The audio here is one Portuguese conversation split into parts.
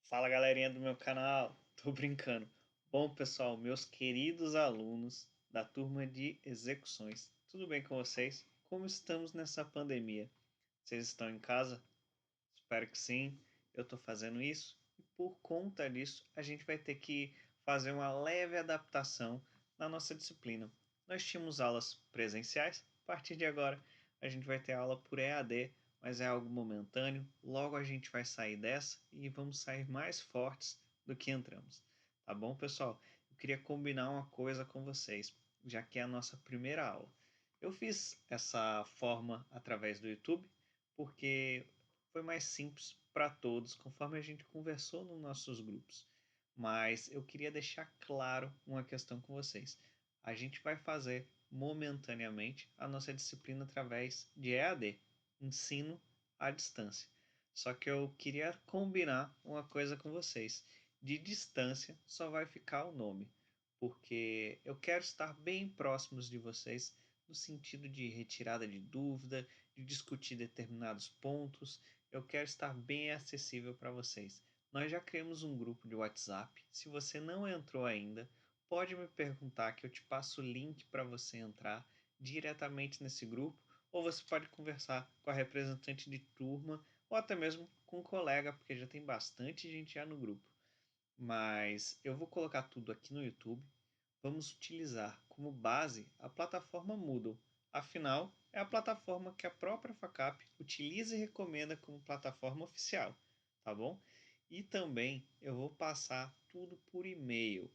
Fala galerinha do meu canal, tô brincando. Bom pessoal, meus queridos alunos da turma de execuções, tudo bem com vocês? Como estamos nessa pandemia? Vocês estão em casa? Espero que sim. Eu tô fazendo isso e por conta disso a gente vai ter que fazer uma leve adaptação na nossa disciplina. Nós tínhamos aulas presenciais, a partir de agora a gente vai ter aula por EAD, mas é algo momentâneo. Logo a gente vai sair dessa e vamos sair mais fortes do que entramos. Tá bom, pessoal? Eu queria combinar uma coisa com vocês, já que é a nossa primeira aula. Eu fiz essa forma através do YouTube porque foi mais simples para todos, conforme a gente conversou nos nossos grupos. Mas eu queria deixar claro uma questão com vocês. A gente vai fazer momentaneamente a nossa disciplina através de EAD, ensino à distância. Só que eu queria combinar uma coisa com vocês. De distância só vai ficar o nome, porque eu quero estar bem próximos de vocês no sentido de retirada de dúvida, de discutir determinados pontos. Eu quero estar bem acessível para vocês. Nós já criamos um grupo de WhatsApp. Se você não entrou ainda, pode me perguntar que eu te passo o link para você entrar diretamente nesse grupo, ou você pode conversar com a representante de turma ou até mesmo com um colega, porque já tem bastante gente já no grupo. Mas eu vou colocar tudo aqui no YouTube. Vamos utilizar como base a plataforma Moodle. Afinal, é a plataforma que a própria FACAP utiliza e recomenda como plataforma oficial, tá bom? E também eu vou passar tudo por e-mail.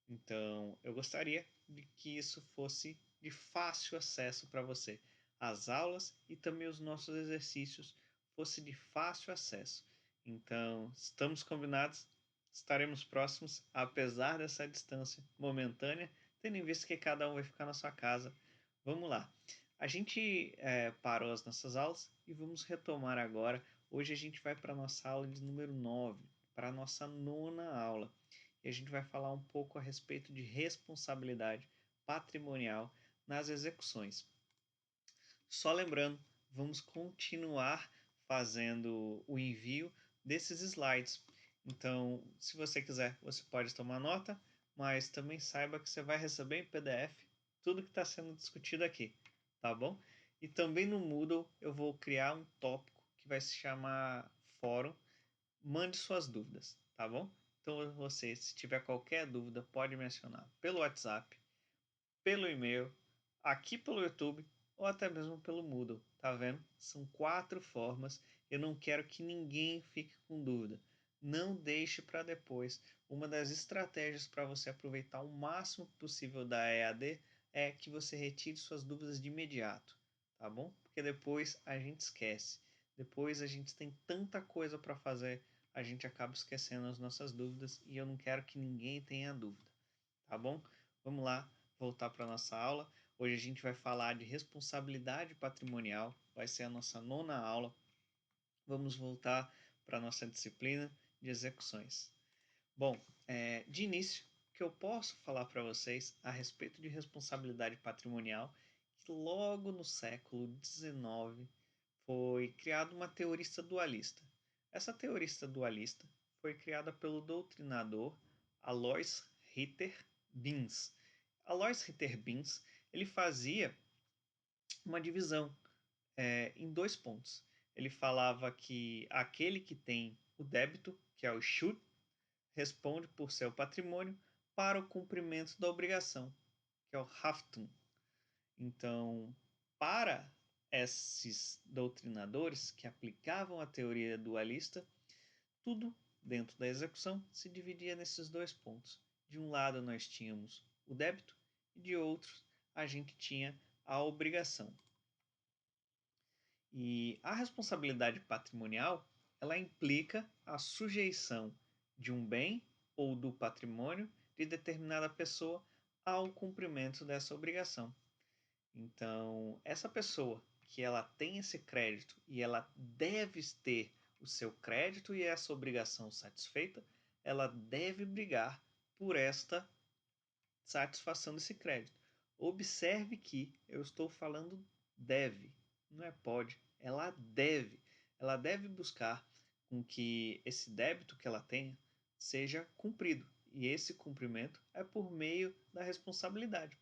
Então, eu gostaria de que isso fosse de fácil acesso para você. As aulas e também os nossos exercícios fosse de fácil acesso. Então, estamos combinados? Estaremos próximos, apesar dessa distância momentânea, tendo em vista que cada um vai ficar na sua casa. Vamos lá. A gente parou as nossas aulas e vamos retomar agora. Hoje a gente vai para a nossa aula de número 9, para a nossa nona aula. E a gente vai falar um pouco a respeito de responsabilidade patrimonial nas execuções. Só lembrando, vamos continuar fazendo o envio desses slides. Então, se você quiser, você pode tomar nota, mas também saiba que você vai receber em PDF tudo que está sendo discutido aqui, tá bom? E também no Moodle eu vou criar um tópico que vai se chamar Fórum. Mande suas dúvidas, tá bom? Então você, se tiver qualquer dúvida, pode me acionar pelo WhatsApp, pelo e-mail, aqui pelo YouTube ou até mesmo pelo Moodle, tá vendo? São 4 formas. Eu não quero que ninguém fique com dúvida. Não deixe para depois. Uma das estratégias para você aproveitar o máximo possível da EAD é que você retire suas dúvidas de imediato, tá bom? Porque depois a gente esquece. Depois a gente tem tanta coisa para fazer, a gente acaba esquecendo as nossas dúvidas e eu não quero que ninguém tenha dúvida, tá bom? Vamos lá, voltar para a nossa aula. Hoje a gente vai falar de responsabilidade patrimonial, vai ser a nossa nona aula. Vamos voltar para a nossa disciplina de execuções. Bom, de início, o que eu posso falar para vocês a respeito de responsabilidade patrimonial, que logo no século XIX foi criada uma teorista dualista. Essa teorista dualista foi criada pelo doutrinador Alois Ritter Bins. Alois Ritter Bins ele fazia uma divisão em dois pontos. Ele falava que aquele que tem o débito, que é o Schuld, responde por seu patrimônio para o cumprimento da obrigação, que é o Haftung. Então, para esses doutrinadores que aplicavam a teoria dualista, tudo dentro da execução se dividia nesses dois pontos. De um lado nós tínhamos o débito e de outro a gente tinha a obrigação. E a responsabilidade patrimonial, ela implica a sujeição de um bem ou do patrimônio de determinada pessoa ao cumprimento dessa obrigação. Então, essa pessoa que ela tem esse crédito e ela deve ter o seu crédito e essa obrigação satisfeita, ela deve brigar por esta satisfação desse crédito. Observe que eu estou falando deve, não é pode, ela deve. Ela deve buscar com que esse débito que ela tenha seja cumprido. E esse cumprimento é por meio da responsabilidade.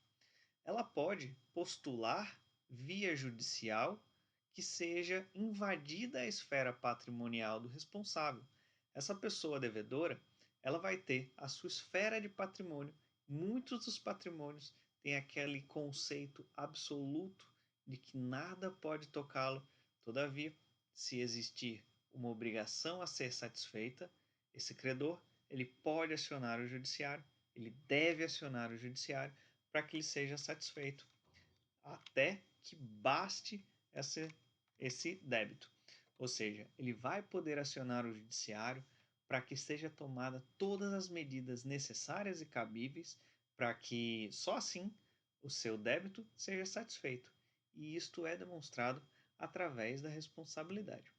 Ela pode postular via judicial que seja invadida a esfera patrimonial do responsável. Essa pessoa devedora, ela vai ter a sua esfera de patrimônio. Muitos dos patrimônios têm aquele conceito absoluto de que nada pode tocá-lo. Todavia, se existir uma obrigação a ser satisfeita, esse credor ele pode acionar o judiciário, ele deve acionar o judiciário para que ele seja satisfeito, até que baste esse débito. Ou seja, ele vai poder acionar o judiciário para que seja tomada todas as medidas necessárias e cabíveis para que só assim o seu débito seja satisfeito. E isto é demonstrado através da responsabilidade.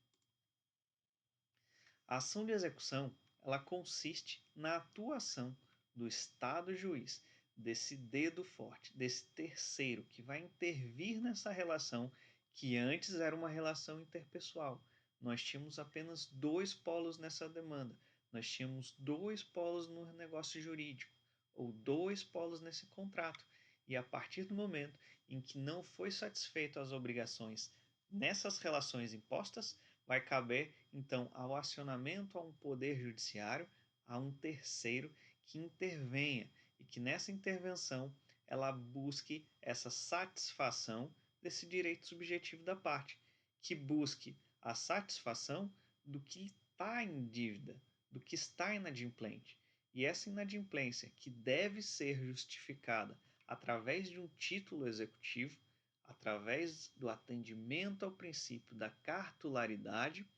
A ação de execução, ela consiste na atuação do Estado juiz, desse dedo forte, desse terceiro que vai intervir nessa relação que antes era uma relação interpessoal. Nós tínhamos apenas dois polos nessa demanda. Nós tínhamos dois polos no negócio jurídico, ou dois polos nesse contrato. E a partir do momento em que não foi satisfeito as obrigações nessas relações impostas, vai caber então ao acionamento a um poder judiciário, a um terceiro que intervenha e que nessa intervenção ela busque essa satisfação desse direito subjetivo da parte, que busque a satisfação do que está em dívida, do que está inadimplente. E essa inadimplência, que deve ser justificada através de um título executivo, através do atendimento ao princípio da cartularidade,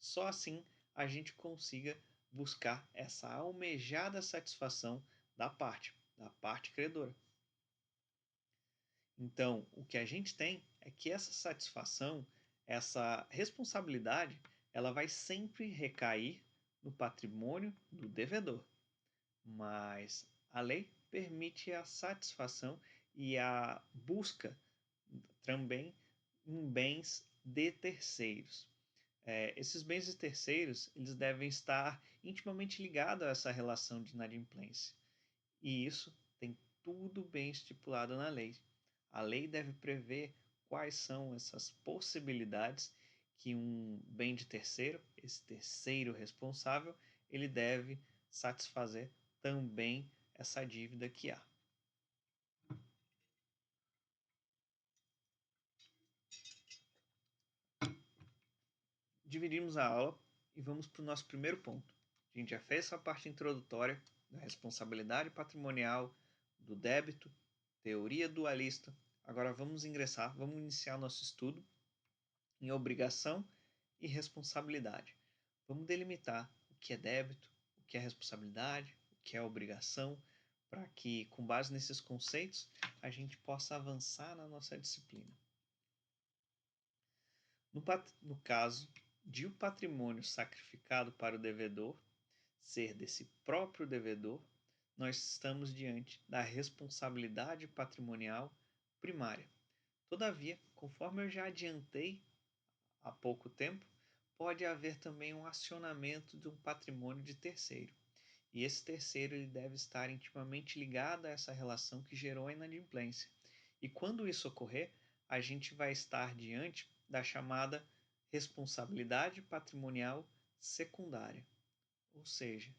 só assim a gente consiga buscar essa almejada satisfação da parte credora. Então, o que a gente tem é que essa satisfação, essa responsabilidade, ela vai sempre recair no patrimônio do devedor. Mas a lei permite a satisfação e a busca também em bens de terceiros. Esses bens de terceiros eles devem estar intimamente ligados a essa relação de inadimplência. E isso tem tudo bem estipulado na lei. A lei deve prever quais são essas possibilidades que um bem de terceiro, esse terceiro responsável, ele deve satisfazer também essa dívida que há. Dividimos a aula e vamos para o nosso primeiro ponto. A gente já fez essa parte introdutória da responsabilidade patrimonial, do débito, teoria dualista. Agora vamos iniciar nosso estudo em obrigação e responsabilidade. Vamos delimitar o que é débito, o que é responsabilidade, o que é obrigação, para que, com base nesses conceitos, a gente possa avançar na nossa disciplina. No caso de o patrimônio sacrificado para o devedor ser desse próprio devedor, nós estamos diante da responsabilidade patrimonial primária. Todavia, conforme eu já adiantei há pouco tempo, pode haver também um acionamento de um patrimônio de terceiro. E esse terceiro ele deve estar intimamente ligado a essa relação que gerou a inadimplência. E quando isso ocorrer, a gente vai estar diante da chamada responsabilidade patrimonial secundária. Ou seja,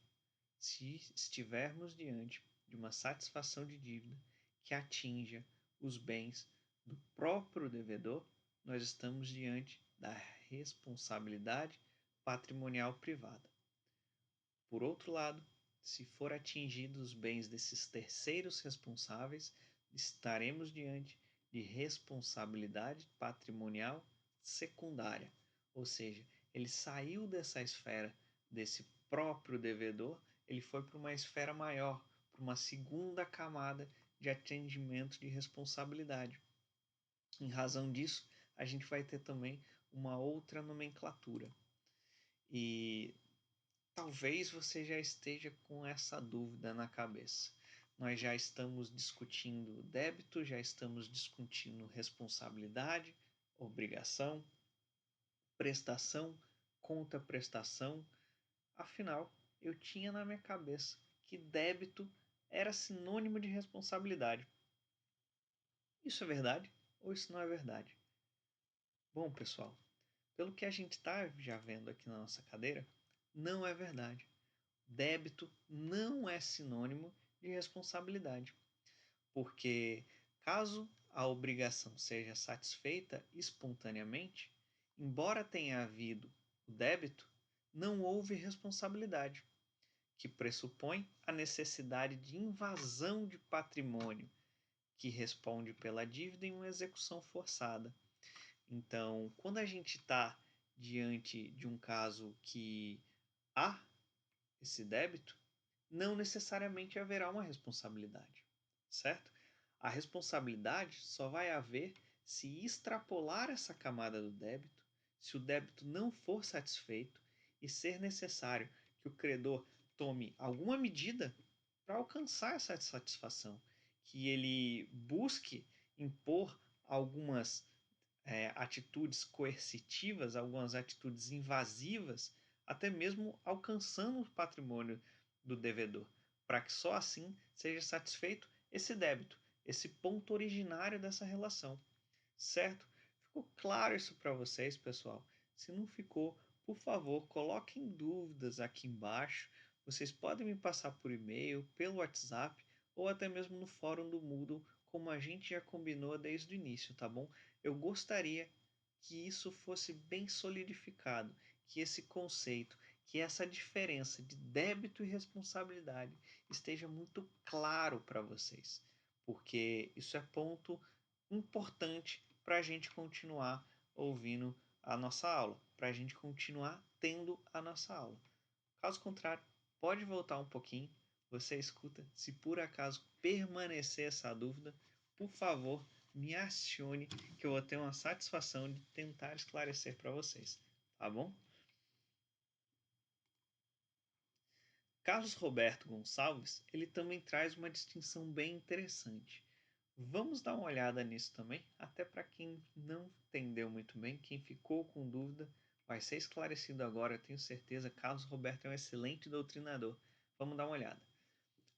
se estivermos diante de uma satisfação de dívida que atinja os bens do próprio devedor, nós estamos diante da responsabilidade patrimonial privada. Por outro lado, se for atingidos os bens desses terceiros responsáveis, estaremos diante de responsabilidade patrimonial secundária, ou seja, ele saiu dessa esfera desse próprio devedor, ele foi para uma esfera maior, para uma segunda camada de atendimento de responsabilidade. Em razão disso, a gente vai ter também uma outra nomenclatura. E talvez você já esteja com essa dúvida na cabeça. Nós já estamos discutindo débito, já estamos discutindo responsabilidade, obrigação, prestação, conta-prestação. Afinal, eu tinha na minha cabeça que débito era sinônimo de responsabilidade. Isso é verdade ou isso não é verdade? Bom, pessoal, pelo que a gente está já vendo aqui na nossa cadeira, não é verdade. Débito não é sinônimo de responsabilidade, porque caso a obrigação seja satisfeita espontaneamente, embora tenha havido o débito, não houve responsabilidade, que pressupõe a necessidade de invasão de patrimônio, que responde pela dívida em uma execução forçada. Então, quando a gente está diante de um caso que há esse débito, não necessariamente haverá uma responsabilidade, certo? A responsabilidade só vai haver se extrapolar essa camada do débito, se o débito não for satisfeito e ser necessário que o credor tome alguma medida para alcançar essa satisfação, que ele busque impor algumas atitudes coercitivas, algumas atitudes invasivas, até mesmo alcançando o patrimônio do devedor, para que só assim seja satisfeito esse débito, esse ponto originário dessa relação. Certo? Ficou claro isso para vocês, pessoal? Se não ficou, por favor, coloquem dúvidas aqui embaixo. Vocês podem me passar por e-mail, pelo WhatsApp ou até mesmo no fórum do Moodle, como a gente já combinou desde o início, tá bom? Eu gostaria que isso fosse bem solidificado, que esse conceito, que essa diferença de débito e responsabilidade esteja muito claro para vocês, porque isso é ponto importante para a gente continuar ouvindo a nossa aula, para a gente continuar tendo a nossa aula. Caso contrário, pode voltar um pouquinho, você escuta. Se por acaso permanecer essa dúvida, por favor, me acione que eu vou ter uma satisfação de tentar esclarecer para vocês, tá bom? Carlos Roberto Gonçalves, ele também traz uma distinção bem interessante. Vamos dar uma olhada nisso também, até para quem não entendeu muito bem, quem ficou com dúvida, vai ser esclarecido agora, eu tenho certeza. Carlos Roberto é um excelente doutrinador. Vamos dar uma olhada.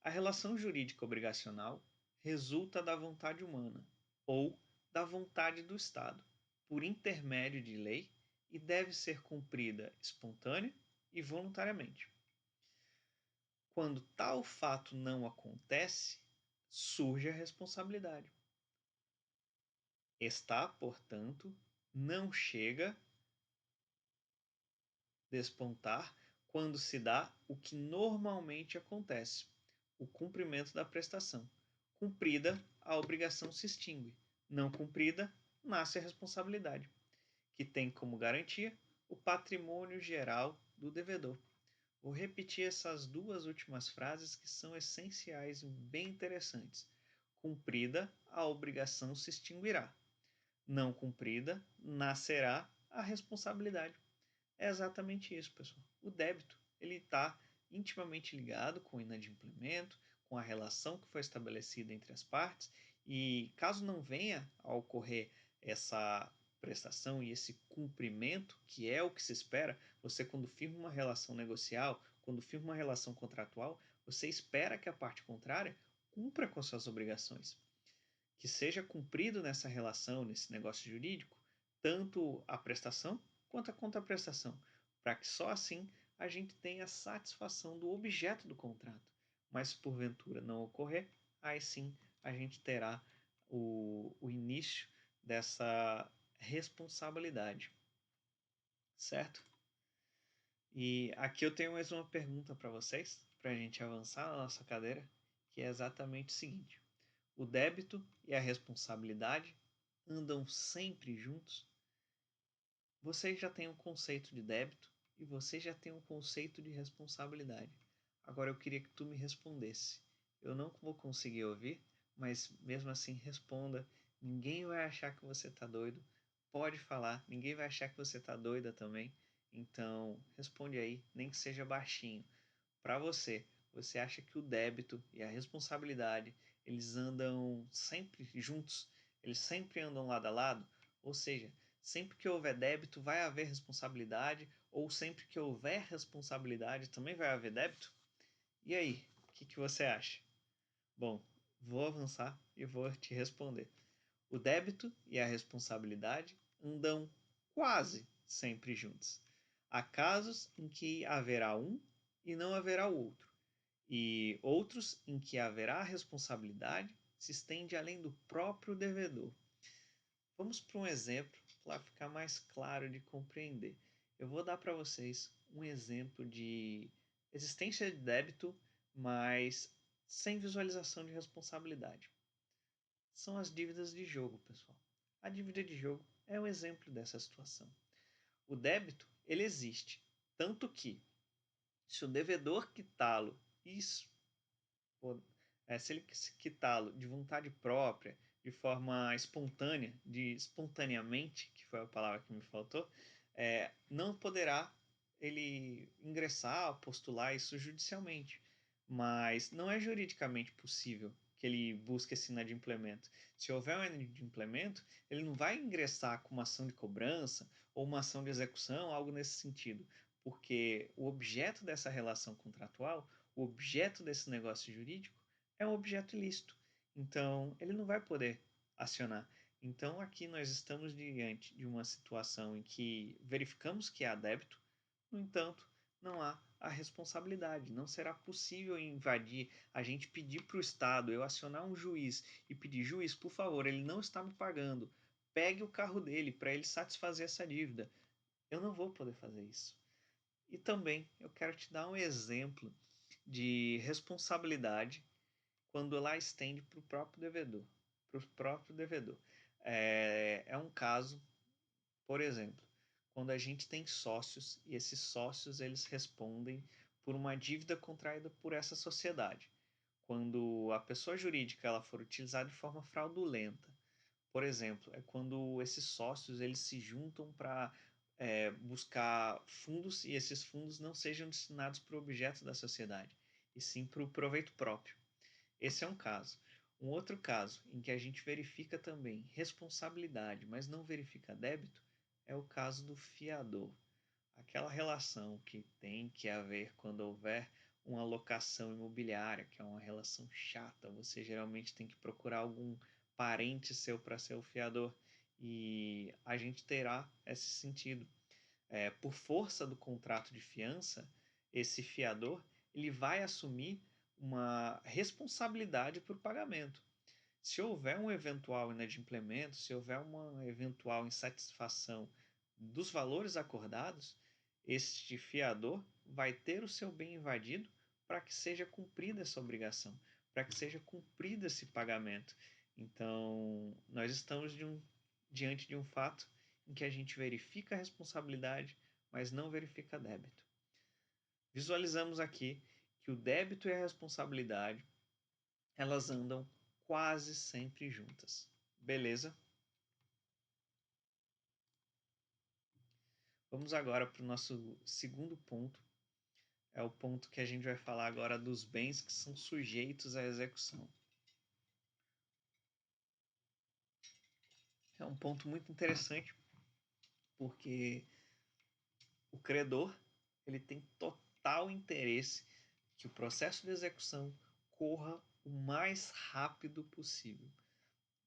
A relação jurídica obrigacional resulta da vontade humana ou da vontade do Estado, por intermédio de lei, e deve ser cumprida espontânea e voluntariamente. Quando tal fato não acontece, surge a responsabilidade. Está, portanto, não chega a despontar quando se dá o que normalmente acontece, o cumprimento da prestação. Cumprida, a obrigação se extingue. Não cumprida, nasce a responsabilidade, que tem como garantia o patrimônio geral do devedor. Vou repetir essas duas últimas frases que são essenciais e bem interessantes. Cumprida, a obrigação se extinguirá. Não cumprida, nascerá a responsabilidade. É exatamente isso, pessoal. O débito, ele está intimamente ligado com o inadimplemento, com a relação que foi estabelecida entre as partes, e caso não venha a ocorrer essa prestação e esse cumprimento, que é o que se espera, você quando firma uma relação negocial, quando firma uma relação contratual, você espera que a parte contrária cumpra com suas obrigações, que seja cumprido nessa relação, nesse negócio jurídico, tanto a prestação quanto a contraprestação, para que só assim a gente tenha a satisfação do objeto do contrato. Mas se porventura não ocorrer, aí sim a gente terá o início dessa responsabilidade, certo? E aqui eu tenho mais uma pergunta para vocês, para a gente avançar na nossa cadeira, que é exatamente o seguinte: o débito e a responsabilidade andam sempre juntos? Você já tem um conceito de débito e você já tem um conceito de responsabilidade. Agora eu queria que tu me respondesse. Eu não vou conseguir ouvir, mas mesmo assim responda. Ninguém vai achar que você está doido. Pode falar, ninguém vai achar que você está doida também. Então responde aí, nem que seja baixinho. Para você, você acha que o débito e a responsabilidade, eles andam sempre juntos? Eles sempre andam lado a lado? Ou seja, Sempre que houver débito, vai haver responsabilidade, ou sempre que houver responsabilidade, também vai haver débito? E aí, o que você acha? Bom, vou avançar e vou te responder. O débito e a responsabilidade andam quase sempre juntos. Há casos em que haverá um e não haverá o outro, e outros em que haverá responsabilidade se estende além do próprio devedor. Vamos para um exemplo para ficar mais claro de compreender. Eu vou dar para vocês um exemplo de existência de débito, mas sem visualização de responsabilidade. São as dívidas de jogo, pessoal. A dívida de jogo é um exemplo dessa situação. O débito, ele existe, tanto que se o devedor quitá-lo, isso, se ele quitá-lo de vontade própria, de forma espontânea, de espontaneamente, que foi a palavra que me faltou, não poderá ele ingressar, postular isso judicialmente. Mas não é juridicamente possível que ele busque esse inadimplemento. Se houver um inadimplemento, ele não vai ingressar com uma ação de cobrança ou uma ação de execução, algo nesse sentido, porque o objeto dessa relação contratual, o objeto desse negócio jurídico, é um objeto ilícito. Então, ele não vai poder acionar. Então, aqui nós estamos diante de uma situação em que verificamos que há débito, no entanto, não há a responsabilidade. Não será possível invadir, a gente pedir para o Estado, eu acionar um juiz e pedir, juiz, por favor, ele não está me pagando, pegue o carro dele para ele satisfazer essa dívida. Eu não vou poder fazer isso. E também eu quero te dar um exemplo de responsabilidade quando ela estende para o próprio devedor. Para o próprio devedor. É um caso, por exemplo, quando a gente tem sócios e esses sócios eles respondem por uma dívida contraída por essa sociedade. Quando a pessoa jurídica ela for utilizada de forma fraudulenta, por exemplo, é quando esses sócios eles se juntam para buscar fundos e esses fundos não sejam destinados para o objeto da sociedade, e sim para o proveito próprio. Esse é um caso. Um outro caso em que a gente verifica também responsabilidade, mas não verifica débito, é o caso do fiador. Aquela relação que tem que haver quando houver uma locação imobiliária, que é uma relação chata. Você geralmente tem que procurar algum parente seu para ser o fiador. E a gente terá esse sentido. Por força do contrato de fiança, esse fiador ele vai assumir uma responsabilidade por pagamento. Se houver um eventual inadimplemento, se houver uma eventual insatisfação dos valores acordados, este fiador vai ter o seu bem invadido para que seja cumprida essa obrigação, para que seja cumprido esse pagamento. Então, nós estamos diante de um fato em que a gente verifica a responsabilidade, mas não verifica débito. Visualizamos aqui que o débito e a responsabilidade elas andam quase sempre juntas. Beleza? Vamos agora para o nosso segundo ponto. É o ponto que a gente vai falar agora dos bens que são sujeitos à execução. É um ponto muito interessante porque o credor ele tem total interesse que o processo de execução corra o mais rápido possível.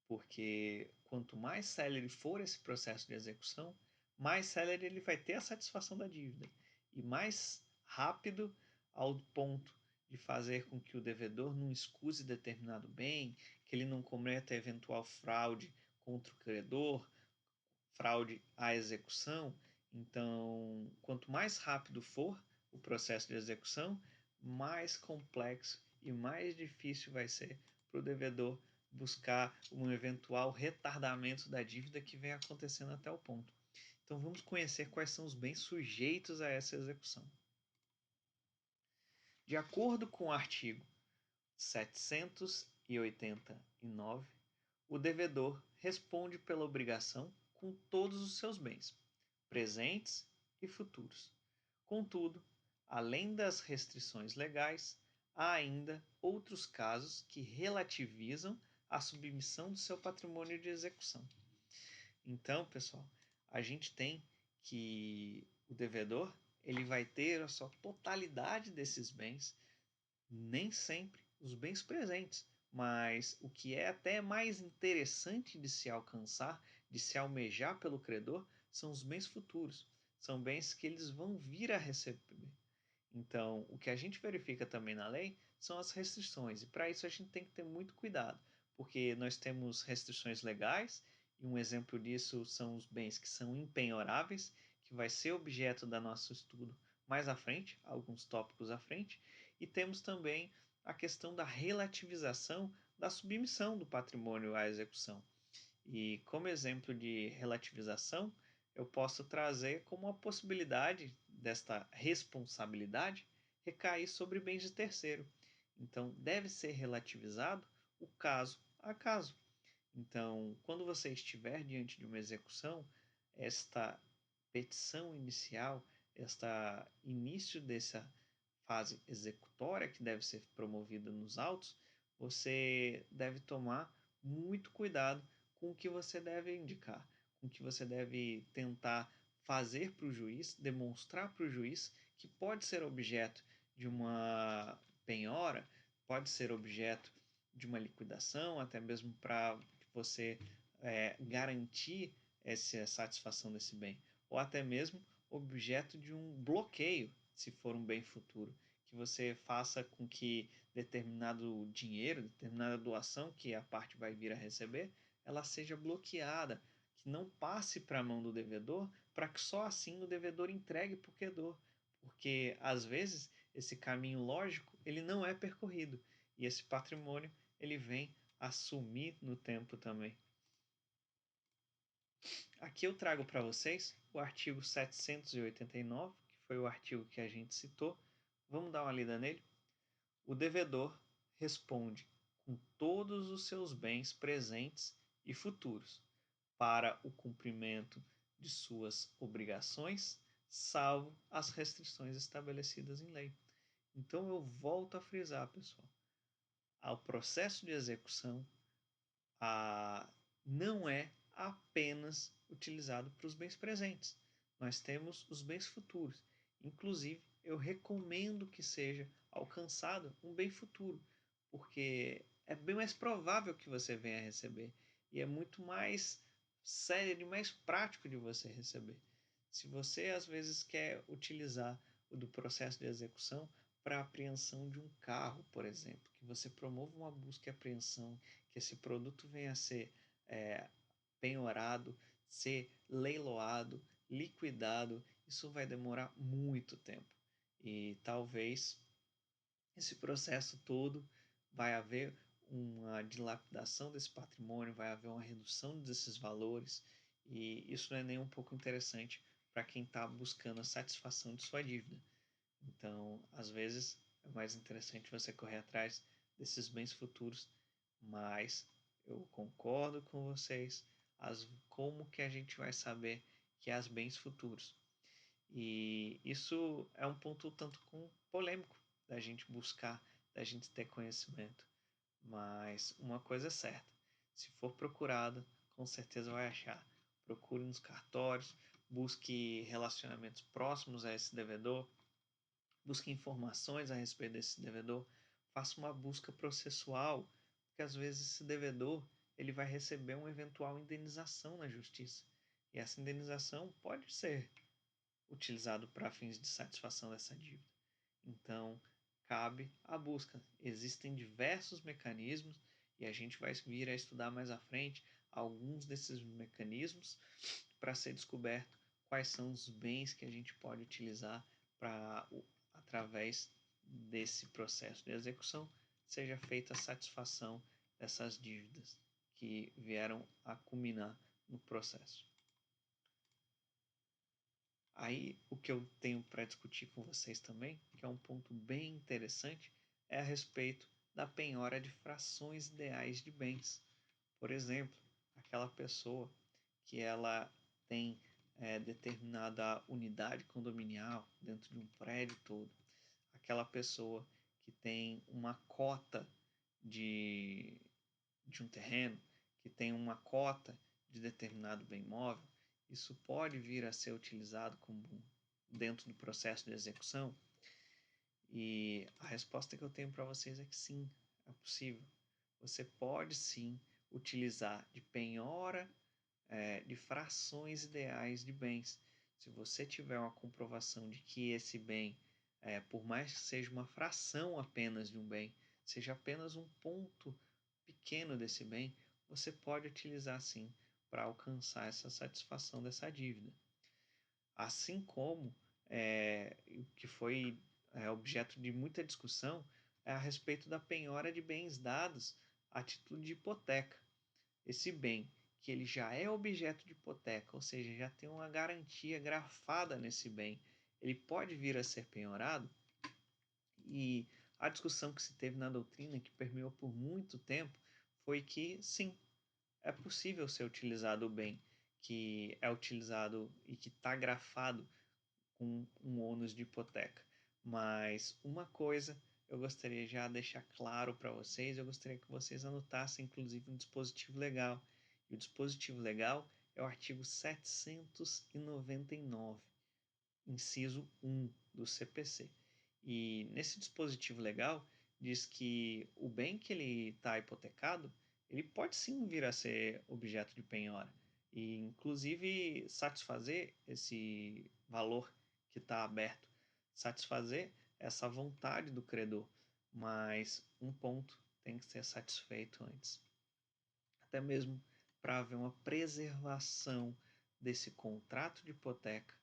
Porque quanto mais célere for esse processo de execução, mais célere ele vai ter a satisfação da dívida e mais rápido ao ponto de fazer com que o devedor não escuse determinado bem, que ele não cometa eventual fraude contra o credor, fraude à execução. Então, quanto mais rápido for o processo de execução, mais complexo e mais difícil vai ser para o devedor buscar um eventual retardamento da dívida que vem acontecendo até o ponto. Então, vamos conhecer quais são os bens sujeitos a essa execução. De acordo com o artigo 789, o devedor responde pela obrigação com todos os seus bens, presentes e futuros. Contudo, além das restrições legais, há ainda outros casos que relativizam a submissão do seu patrimônio de execução. Então, pessoal, a gente tem que o devedor ele vai ter a sua totalidade desses bens, nem sempre os bens presentes, mas o que é até mais interessante de se alcançar, de se almejar pelo credor, são os bens futuros. São bens que eles vão vir a receber. Então, o que a gente verifica também na lei são as restrições, e para isso a gente tem que ter muito cuidado, porque nós temos restrições legais, e um exemplo disso são os bens que são impenhoráveis, que vai ser objeto da nosso estudo mais à frente, alguns tópicos à frente, e temos também a questão da relativização da submissão do patrimônio à execução. E como exemplo de relativização, eu posso trazer como a possibilidade desta responsabilidade recair sobre bens de terceiro. Então, deve ser relativizado o caso a caso. Então, quando você estiver diante de uma execução, esta petição inicial, este início dessa fase executória que deve ser promovida nos autos, você deve tomar muito cuidado com o que você deve indicar, com o que você deve tentar fazer para o juiz, demonstrar para o juiz que pode ser objeto de uma penhora, pode ser objeto de uma liquidação, até mesmo para você garantir essa satisfação desse bem, ou até mesmo objeto de um bloqueio, se for um bem futuro, que você faça com que determinado dinheiro, determinada doação que a parte vai vir a receber, ela seja bloqueada, que não passe para a mão do devedor, para que só assim o devedor entregue para o credor, porque às vezes esse caminho lógico ele não é percorrido e esse patrimônio ele vem a sumir no tempo também. Aqui eu trago para vocês o artigo 789, que foi o artigo que a gente citou. Vamos dar uma lida nele? O devedor responde com todos os seus bens presentes e futuros para o cumprimento de suas obrigações, salvo as restrições estabelecidas em lei. Então eu volto a frisar, pessoal, ao processo de execução não é apenas utilizado para os bens presentes. Nós temos os bens futuros. Inclusive, eu recomendo que seja alcançado um bem futuro, porque é bem mais provável que você venha a receber e é muito mais sério e mais prático de você receber. Se você às vezes quer utilizar o do processo de execução para apreensão de um carro, por exemplo, que você promova uma busca e apreensão, que esse produto venha a ser penhorado, ser leiloado, liquidado, isso vai demorar muito tempo. E talvez esse processo todo vai haver uma dilapidação desse patrimônio, vai haver uma redução desses valores, e isso não é nem um pouco interessante para quem está buscando a satisfação de sua dívida. Então, às vezes, é mais interessante você correr atrás desses bens futuros, mas eu concordo com vocês. Como que a gente vai saber que há bens futuros? E isso é um ponto tanto com polêmico da gente buscar, da gente ter conhecimento. Mas uma coisa é certa, se for procurado, com certeza vai achar. Procure nos cartórios, busque relacionamentos próximos a esse devedor, busque informações a respeito desse devedor, faça uma busca processual, porque às vezes esse devedor ele vai receber uma eventual indenização na justiça. E essa indenização pode ser utilizado para fins de satisfação dessa dívida. Então, cabe a busca. Existem diversos mecanismos e a gente vai vir a estudar mais à frente alguns desses mecanismos para ser descoberto quais são os bens que a gente pode utilizar para, através desse processo de execução, seja feita a satisfação dessas dívidas que vieram a culminar no processo. Aí, o que eu tenho para discutir com vocês também, que é um ponto bem interessante, é a respeito da penhora de frações ideais de bens. Por exemplo, aquela pessoa que ela tem determinada unidade condominial dentro de um prédio todo, aquela pessoa que tem uma cota de, de um terreno, que tem uma cota de determinado bem imóvel, isso pode vir a ser utilizado como dentro do processo de execução? E a resposta que eu tenho para vocês é que sim, é possível. Você pode sim utilizar de penhora de frações ideais de bens. Se você tiver uma comprovação de que esse bem, por mais que seja uma fração apenas de um bem, seja apenas um ponto pequeno desse bem, você pode utilizar sim para alcançar essa satisfação dessa dívida. Assim como o que foi objeto de muita discussão é a respeito da penhora de bens dados a título de hipoteca. Esse bem que ele já é objeto de hipoteca, ou seja, já tem uma garantia grafada nesse bem, ele pode vir a ser penhorado? E a discussão que se teve na doutrina, que permeou por muito tempo, foi que sim, é possível ser utilizado o bem que é utilizado e que está grafado com um ônus de hipoteca. Mas uma coisa eu gostaria já de deixar claro para vocês, eu gostaria que vocês anotassem inclusive um dispositivo legal. E o dispositivo legal é o artigo 799, inciso 1 do CPC. E nesse dispositivo legal diz que o bem que ele está hipotecado, ele pode sim vir a ser objeto de penhora e inclusive satisfazer esse valor que está aberto, satisfazer essa vontade do credor, mas um ponto tem que ser satisfeito antes, até mesmo para haver uma preservação desse contrato de hipoteca.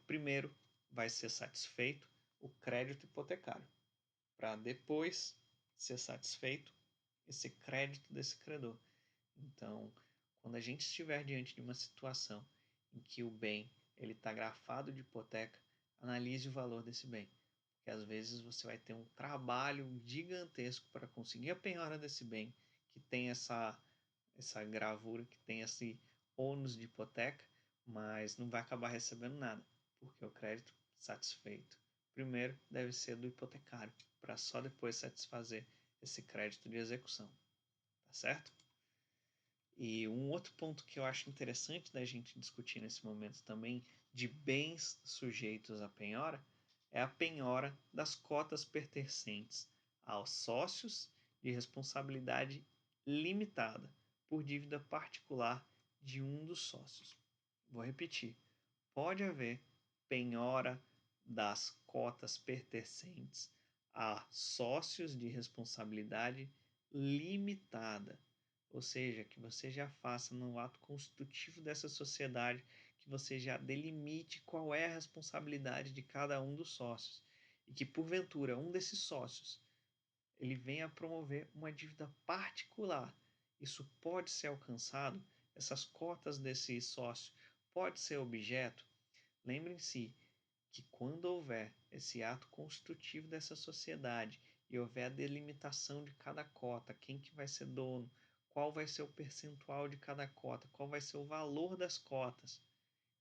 Primeiro vai ser satisfeito o crédito hipotecário, para depois ser satisfeito esse crédito desse credor. Então, quando a gente estiver diante de uma situação em que o bem ele está grafado de hipoteca, analise o valor desse bem, porque às vezes você vai ter um trabalho gigantesco para conseguir a penhora desse bem que tem essa gravura, que tem esse ônus de hipoteca, mas não vai acabar recebendo nada, porque o crédito satisfeito primeiro deve ser do hipotecário, para só depois satisfazer esse crédito de execução, tá certo? E um outro ponto que eu acho interessante da gente discutir nesse momento também de bens sujeitos à penhora é a penhora das cotas pertencentes aos sócios de responsabilidade limitada por dívida particular de um dos sócios. Vou repetir: pode haver penhora das cotas pertencentes a sócios de responsabilidade limitada, ou seja, que você já faça no ato constitutivo dessa sociedade, que você já delimite qual é a responsabilidade de cada um dos sócios e que porventura um desses sócios ele venha a promover uma dívida particular. Isso pode ser alcançado, essas cotas desse sócio pode ser objeto. Lembrem-se que quando houver esse ato constitutivo dessa sociedade e houver a delimitação de cada cota, quem que vai ser dono, qual vai ser o percentual de cada cota, qual vai ser o valor das cotas.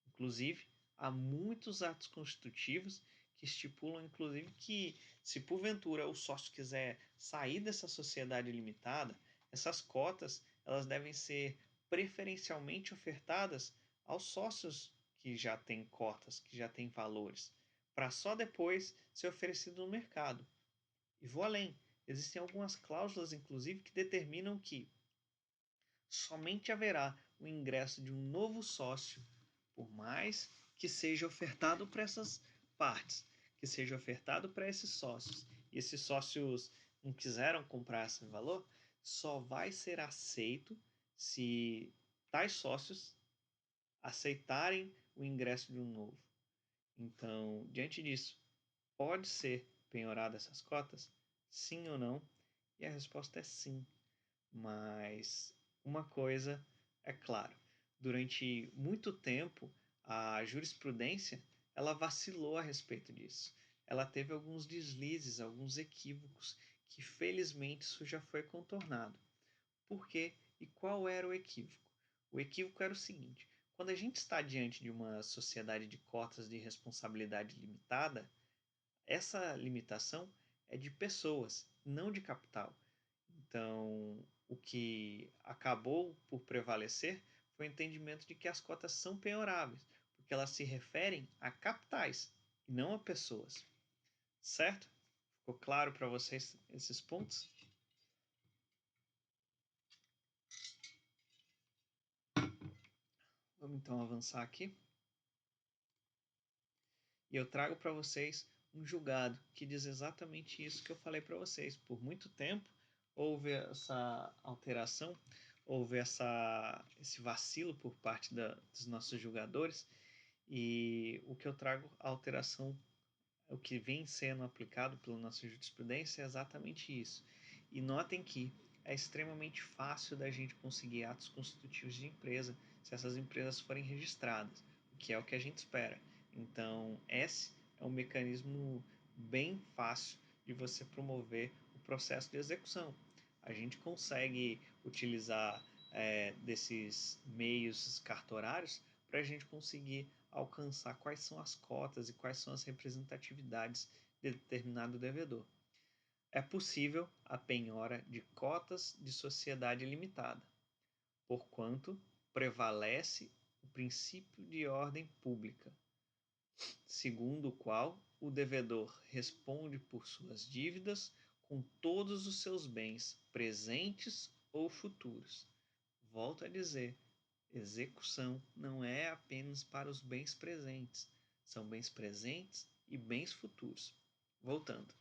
Inclusive, há muitos atos constitutivos que estipulam, inclusive, que se porventura o sócio quiser sair dessa sociedade limitada, essas cotas elas devem ser preferencialmente ofertadas aos sócios que já têm cotas, que já têm valores, para só depois ser oferecido no mercado. E vou além, existem algumas cláusulas, inclusive, que determinam que somente haverá o ingresso de um novo sócio, por mais que seja ofertado para essas partes, que seja ofertado para esses sócios, e esses sócios não quiseram comprar esse valor, só vai ser aceito se tais sócios aceitarem o ingresso de um novo. Então, diante disso, pode ser penhorada essas cotas? Sim ou não? E a resposta é sim. Mas uma coisa é claro, durante muito tempo a jurisprudência ela vacilou a respeito disso. Ela teve alguns deslizes, alguns equívocos, que felizmente isso já foi contornado. Por quê e qual era o equívoco? O equívoco era o seguinte: quando a gente está diante de uma sociedade de cotas de responsabilidade limitada, essa limitação é de pessoas, não de capital. Então, o que acabou por prevalecer foi o entendimento de que as cotas são penhoráveis, porque elas se referem a capitais e não a pessoas. Certo? Ficou claro para vocês esses pontos? Vamos então avançar aqui. E eu trago para vocês um julgado que diz exatamente isso que eu falei para vocês. Por muito tempo houve essa alteração, houve esse vacilo por parte dos nossos julgadores, e o que eu trago, a alteração, o que vem sendo aplicado pela nossa jurisprudência é exatamente isso. E notem que é extremamente fácil da gente conseguir atos constitutivos de empresa se essas empresas forem registradas, o que é o que a gente espera. Então, esse é um mecanismo bem fácil de você promover o processo de execução. A gente consegue utilizar desses meios cartorários para a gente conseguir alcançar quais são as cotas e quais são as representatividades de determinado devedor. É possível a penhora de cotas de sociedade limitada, porquanto prevalece o princípio de ordem pública, segundo o qual o devedor responde por suas dívidas com todos os seus bens, presentes ou futuros. Volto a dizer, execução não é apenas para os bens presentes, são bens presentes e bens futuros. Voltando,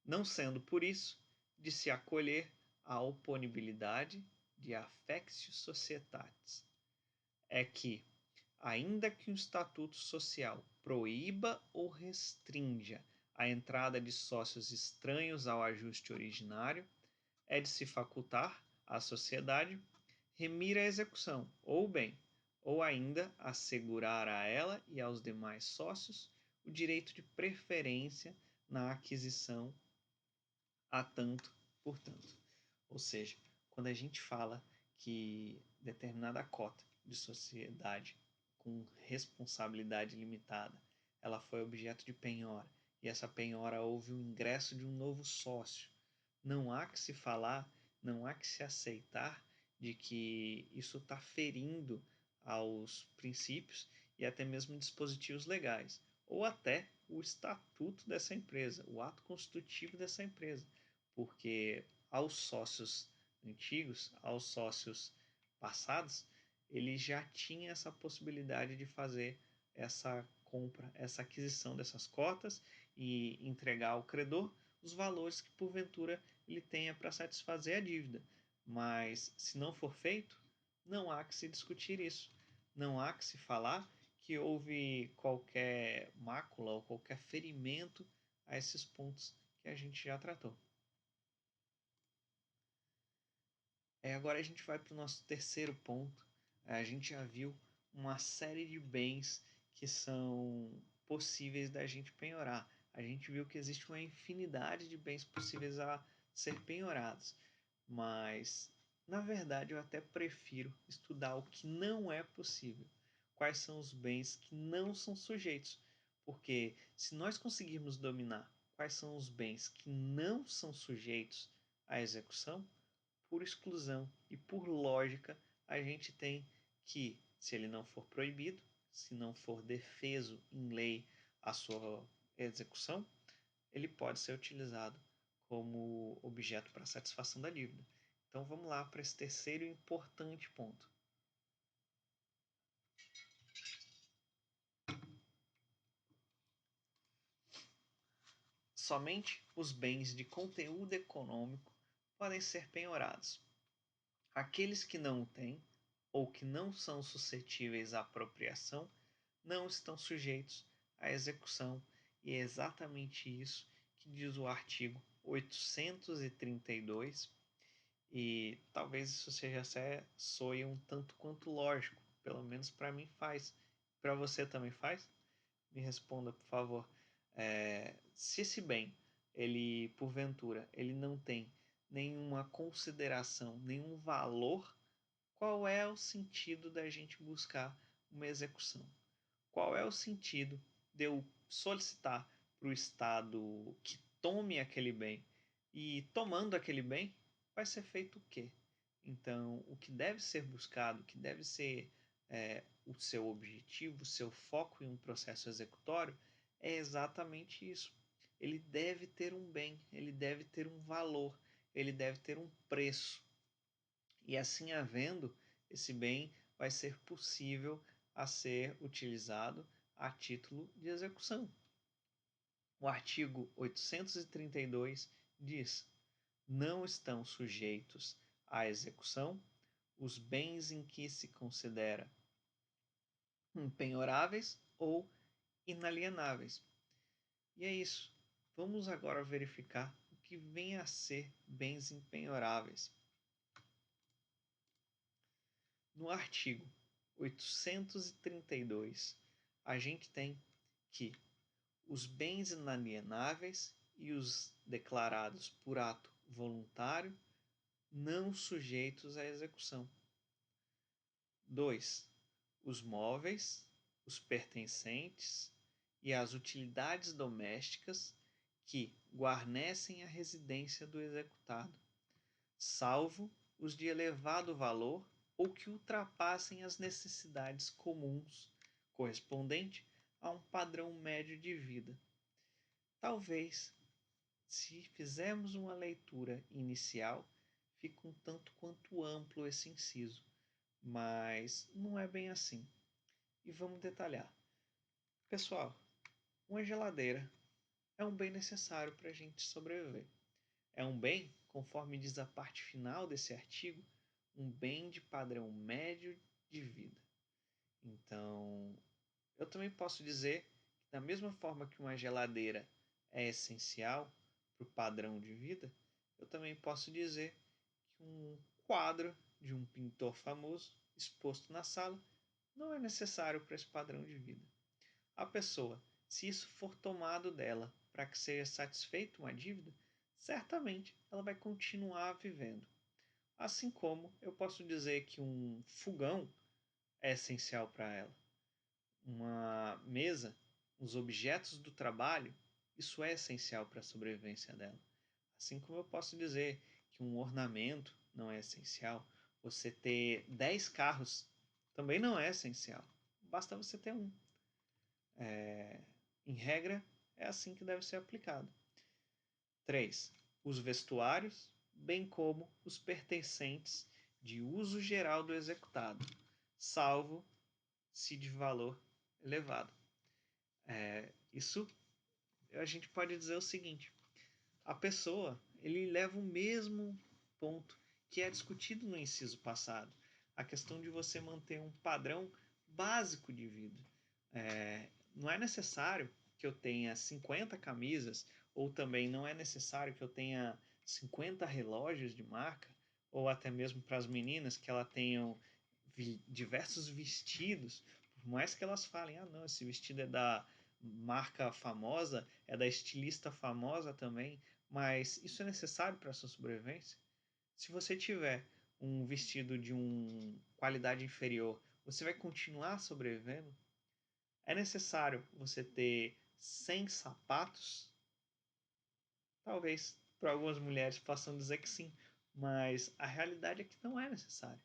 não sendo por isso de se acolher à oponibilidade de affectio societatis. É que, ainda que um estatuto social proíba ou restrinja a entrada de sócios estranhos ao ajuste originário, é de se facultar à sociedade remir à execução, ou bem, ou ainda assegurar a ela e aos demais sócios o direito de preferência na aquisição a tanto por tanto. Ou seja, quando a gente fala que determinada cota de sociedade com responsabilidade limitada, ela foi objeto de penhora, e essa penhora houve o ingresso de um novo sócio, não há que se falar, não há que se aceitar de que isso está ferindo aos princípios e até mesmo dispositivos legais, ou até o estatuto dessa empresa, o ato constitutivo dessa empresa, porque aos sócios antigos, aos sócios passados, ele já tinha essa possibilidade de fazer essa compra, essa aquisição dessas cotas e entregar ao credor os valores que porventura ele tenha para satisfazer a dívida. Mas se não for feito, não há que se discutir isso. Não há que se falar que houve qualquer mácula ou qualquer ferimento a esses pontos que a gente já tratou. Agora a gente vai para o nosso terceiro ponto. A gente já viu uma série de bens que são possíveis da gente penhorar. A gente viu que existe uma infinidade de bens possíveis a ser penhorados. Mas, na verdade, eu até prefiro estudar o que não é possível. Quais são os bens que não são sujeitos. Porque se nós conseguirmos dominar quais são os bens que não são sujeitos à execução, por exclusão e por lógica, a gente tem que, se ele não for proibido, se não for defeso em lei a sua execução, ele pode ser utilizado como objeto para satisfação da dívida. Então vamos lá para esse terceiro importante ponto. Somente os bens de conteúdo econômico podem ser penhorados. Aqueles que não o têm ou que não são suscetíveis à apropriação não estão sujeitos à execução, e é exatamente isso que diz o artigo 832, e talvez isso seja até soe um tanto quanto lógico, pelo menos para mim faz. Para você também faz? Me responda, por favor. Se esse bem, ele porventura, ele não tem nenhuma consideração, nenhum valor, qual é o sentido da gente buscar uma execução? Qual é o sentido de eu solicitar para o Estado que tome aquele bem? E tomando aquele bem, vai ser feito o quê? Então, o que deve ser buscado, o que deve ser o seu objetivo, o seu foco em um processo executório, é exatamente isso. Ele deve ter um bem, ele deve ter um valor, ele deve ter um preço. E assim havendo, esse bem vai ser possível a ser utilizado a título de execução. O artigo 832 diz: não estão sujeitos à execução os bens em que se considera impenhoráveis ou inalienáveis. E é isso. Vamos agora verificar o que vem a ser bens impenhoráveis. No artigo 832, a gente tem que os bens inalienáveis e os declarados por ato voluntário não sujeitos à execução. 2. Os móveis, os pertencentes e as utilidades domésticas que guarnecem a residência do executado, salvo os de elevado valor ou que ultrapassem as necessidades comuns correspondente a um padrão médio de vida. Talvez, se fizermos uma leitura inicial, fique um tanto quanto amplo esse inciso, mas não é bem assim. E vamos detalhar. Pessoal, uma geladeira é um bem necessário para a gente sobreviver. É um bem, conforme diz a parte final desse artigo, um bem de padrão médio de vida. Então, eu também posso dizer que, da mesma forma que uma geladeira é essencial para o padrão de vida, eu também posso dizer que um quadro de um pintor famoso exposto na sala não é necessário para esse padrão de vida. A pessoa, se isso for tomado dela para que seja satisfeita uma dívida, certamente ela vai continuar vivendo. Assim como eu posso dizer que um fogão é essencial para ela. Uma mesa, os objetos do trabalho, isso é essencial para a sobrevivência dela. Assim como eu posso dizer que um ornamento não é essencial. Você ter 10 carros também não é essencial. Basta você ter um. Em regra, é assim que deve ser aplicado. 3. Os vestuários, bem como os pertencentes de uso geral do executado, salvo se de valor elevado. Isso a gente pode dizer o seguinte: a pessoa ele leva o mesmo ponto que é discutido no inciso passado, a questão de você manter um padrão básico de vida. Não é necessário que eu tenha 50 camisas, ou também não é necessário que eu tenha 50 relógios de marca, ou até mesmo para as meninas que elas tenham diversos vestidos, por mais que elas falem, ah não, esse vestido é da marca famosa, é da estilista famosa também, mas isso é necessário para a sua sobrevivência? Se você tiver um vestido de uma qualidade inferior, você vai continuar sobrevivendo? É necessário você ter 100 sapatos? Talvez para algumas mulheres possam dizer que sim, mas a realidade é que não é necessário.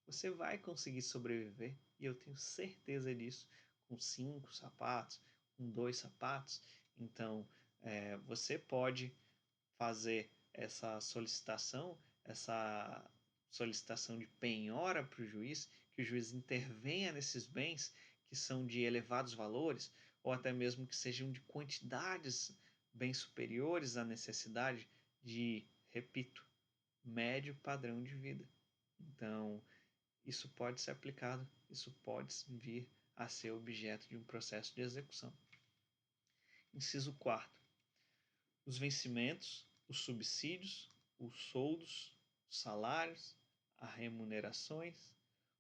Você vai conseguir sobreviver, e eu tenho certeza disso, com 5 sapatos, com 2 sapatos. Então, você pode fazer essa solicitação de penhora para o juiz, que o juiz intervenha nesses bens que são de elevados valores, ou até mesmo que sejam de quantidades bem superiores à necessidade de, repito, médio padrão de vida. Então, isso pode ser aplicado, isso pode vir a ser objeto de um processo de execução. Inciso 4. Os vencimentos, os subsídios, os soldos, os salários, as remunerações,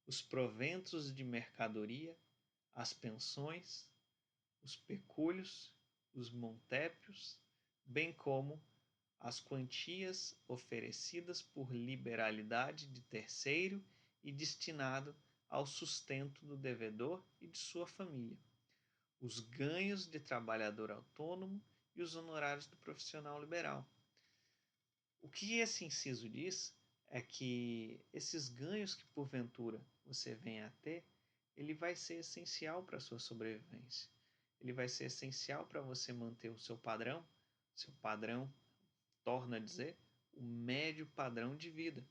os proventos de mercadoria, as pensões, os pecúlios, os montépios, bem como as quantias oferecidas por liberalidade de terceiro e destinado ao sustento do devedor e de sua família, os ganhos de trabalhador autônomo e os honorários do profissional liberal. O que esse inciso diz é que esses ganhos que porventura você venha a ter, ele vai ser essencial para a sua sobrevivência. Ele vai ser essencial para você manter o seu padrão, torna a dizer, o médio padrão de vida.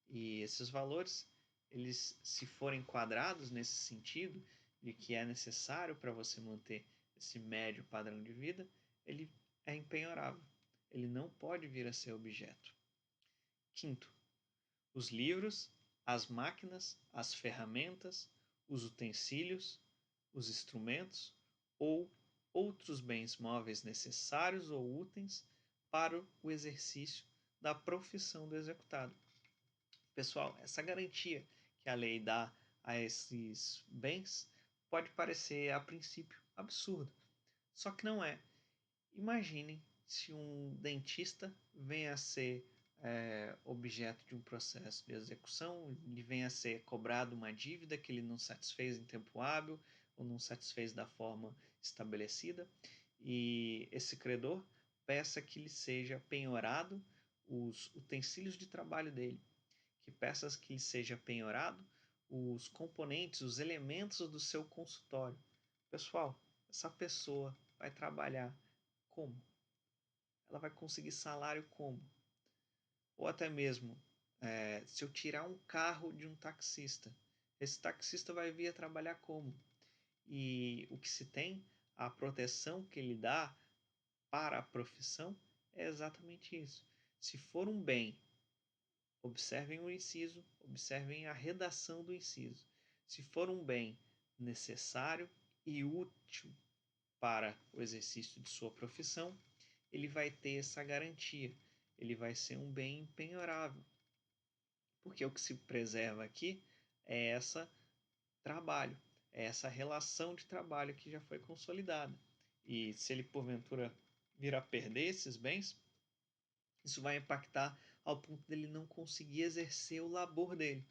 E esses valores, eles se forem quadrados nesse sentido de que é necessário para você manter esse médio padrão de vida, ele é impenhorável. Ele não pode vir a ser objeto. Quinto, os livros, as máquinas, as ferramentas, os utensílios, os instrumentos ou outros bens móveis necessários ou úteis para o exercício da profissão do executado. Pessoal, essa garantia que a lei dá a esses bens pode parecer a princípio absurda, só que não é. Imaginem se um dentista venha a ser objeto de um processo de execução, ele venha a ser cobrado uma dívida que ele não satisfez em tempo hábil ou não satisfez da forma estabelecida, e esse credor peça que lhe seja penhorado os utensílios de trabalho dele, que peça que lhe seja penhorado os componentes, os elementos do seu consultório. Pessoal, essa pessoa vai trabalhar como? Ela vai conseguir salário como? Ou até mesmo, se eu tirar um carro de um taxista, esse taxista vai vir a trabalhar como? E o que se tem, a proteção que ele dá para a profissão é exatamente isso. Se for um bem, observem o inciso, observem a redação do inciso. Se for um bem necessário e útil para o exercício de sua profissão, ele vai ter essa garantia, ele vai ser um bem impenhorável. Porque o que se preserva aqui é esse trabalho, é essa relação de trabalho que já foi consolidada. E se ele porventura vir a perder esses bens, isso vai impactar ao ponto dele não conseguir exercer o labor dele.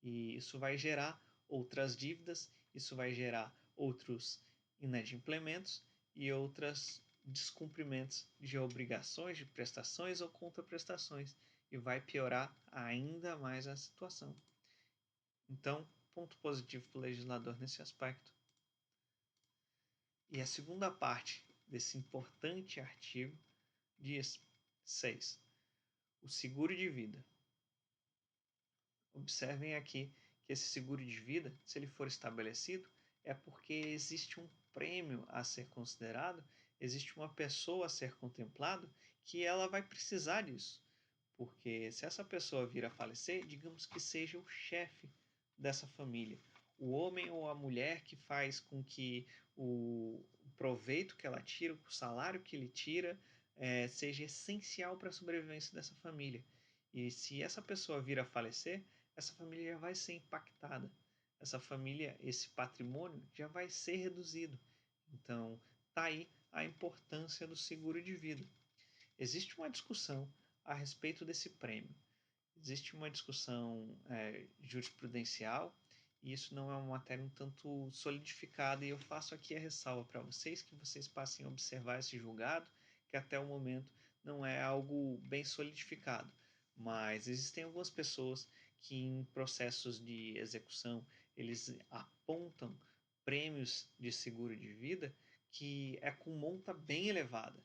E isso vai gerar outras dívidas, isso vai gerar outros inadimplementos e outros descumprimentos de obrigações, de prestações ou contraprestações, e vai piorar ainda mais a situação. Então, ponto positivo para o legislador nesse aspecto. E a segunda parte desse importante artigo diz 6. O seguro de vida. Observem aqui que esse seguro de vida, se ele for estabelecido, é porque existe um prêmio a ser considerado, existe uma pessoa a ser contemplado que ela vai precisar disso. Porque se essa pessoa vir a falecer, digamos que seja o chefe dessa família, o homem ou a mulher que faz com que o proveito que ela tira, o salário que ele tira, seja essencial para a sobrevivência dessa família. E se essa pessoa vir a falecer, essa família já vai ser impactada. Essa família, esse patrimônio já vai ser reduzido. Então, tá aí a importância do seguro de vida. Existe uma discussão a respeito desse prêmio. Existe uma discussão jurisprudencial e isso não é uma matéria um tanto solidificada, e eu faço aqui a ressalva para vocês que vocês passem a observar esse julgado, que até o momento não é algo bem solidificado, mas existem algumas pessoas que em processos de execução eles apontam prêmios de seguro de vida que é com monta bem elevada.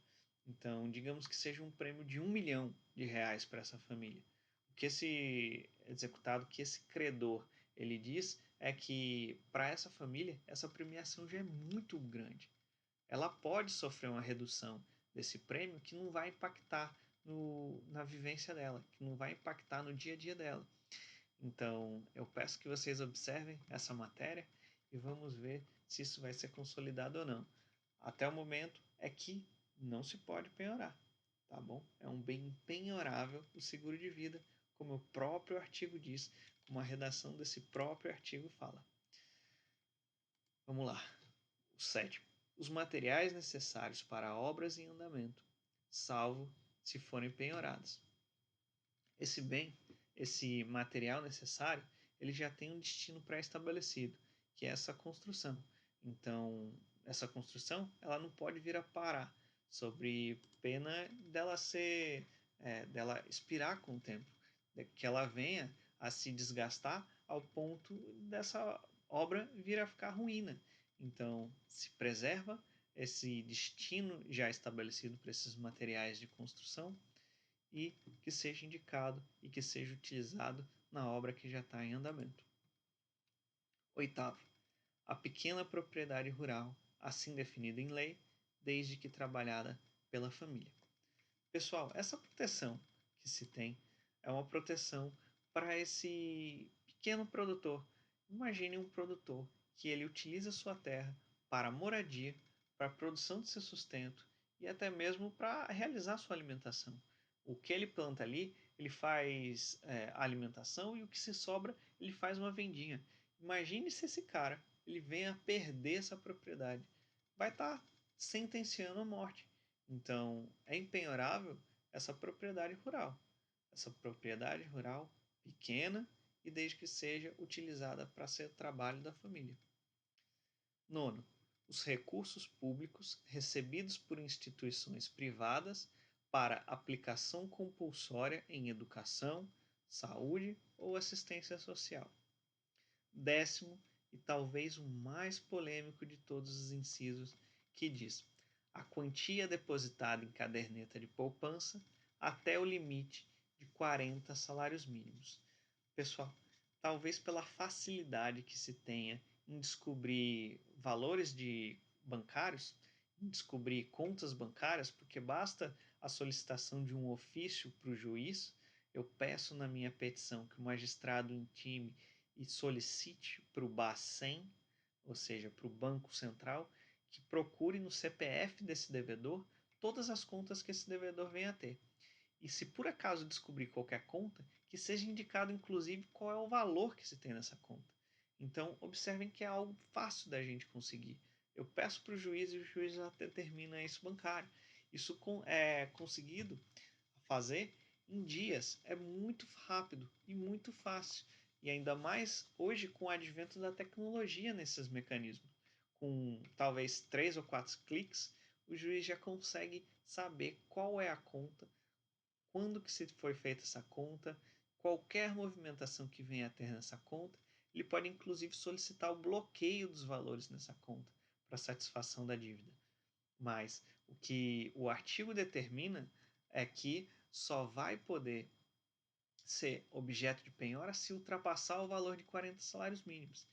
Então, digamos que seja um prêmio de R$ 1 milhão para essa família. O que esse executado, que esse credor, ele diz é que para essa família, essa premiação já é muito grande. Ela pode sofrer uma redução desse prêmio que não vai impactar na vivência dela, que não vai impactar no dia a dia dela. Então, eu peço que vocês observem essa matéria e vamos ver se isso vai ser consolidado ou não. Até o momento é que não se pode penhorar, tá bom? É um bem penhorável o seguro de vida, como o próprio artigo diz, como a redação desse próprio artigo fala. Vamos lá. O 7. Os materiais necessários para obras em andamento, salvo se forem penhoradas. Esse bem, esse material necessário, ele já tem um destino pré-estabelecido, que é essa construção. Então, essa construção, ela não pode vir a parar, sobre pena dela expirar com o tempo, que ela venha a se desgastar ao ponto dessa obra vir a ficar ruína. Então, se preserva esse destino já estabelecido para esses materiais de construção e que seja indicado e que seja utilizado na obra que já está em andamento. Oitavo, a pequena propriedade rural, assim definida em lei, desde que trabalhada pela família. Pessoal, essa proteção que se tem é uma proteção para esse pequeno produtor. Imagine um produtor que ele utiliza sua terra para moradia, para a produção de seu sustento e até mesmo para realizar sua alimentação. O que ele planta ali, ele faz a alimentação e o que se sobra, ele faz uma vendinha. Imagine se esse cara ele venha a perder essa propriedade. Vai estar sentenciando a morte. Então, é impenhorável essa propriedade rural. Essa propriedade rural pequena e desde que seja utilizada para ser trabalho da família. Nono, os recursos públicos recebidos por instituições privadas para aplicação compulsória em educação, saúde ou assistência social. Décimo, e talvez o mais polêmico de todos os incisos, que diz: a quantia depositada em caderneta de poupança até o limite de 40 salários mínimos. Pessoal, talvez pela facilidade que se tenha em descobrir valores de bancários, em descobrir contas bancárias, porque basta a solicitação de um ofício para o juiz, eu peço na minha petição que o magistrado intime e solicite para o Bacen, ou seja, para o Banco Central, que procure no CPF desse devedor todas as contas que esse devedor venha a ter. E se por acaso descobrir qualquer conta, que seja indicado inclusive qual é o valor que se tem nessa conta. Então, observem que é algo fácil da gente conseguir. Eu peço para o juiz e o juiz já determina isso bancário. Isso é conseguido fazer em dias. É muito rápido e muito fácil. E ainda mais hoje com o advento da tecnologia nesses mecanismos. Com talvez 3 ou 4 cliques, o juiz já consegue saber qual é a conta, quando que se foi feita essa conta, qualquer movimentação que venha a ter nessa conta, ele pode inclusive solicitar o bloqueio dos valores nessa conta para satisfação da dívida. Mas o que o artigo determina é que só vai poder ser objeto de penhora se ultrapassar o valor de 40 salários mínimos.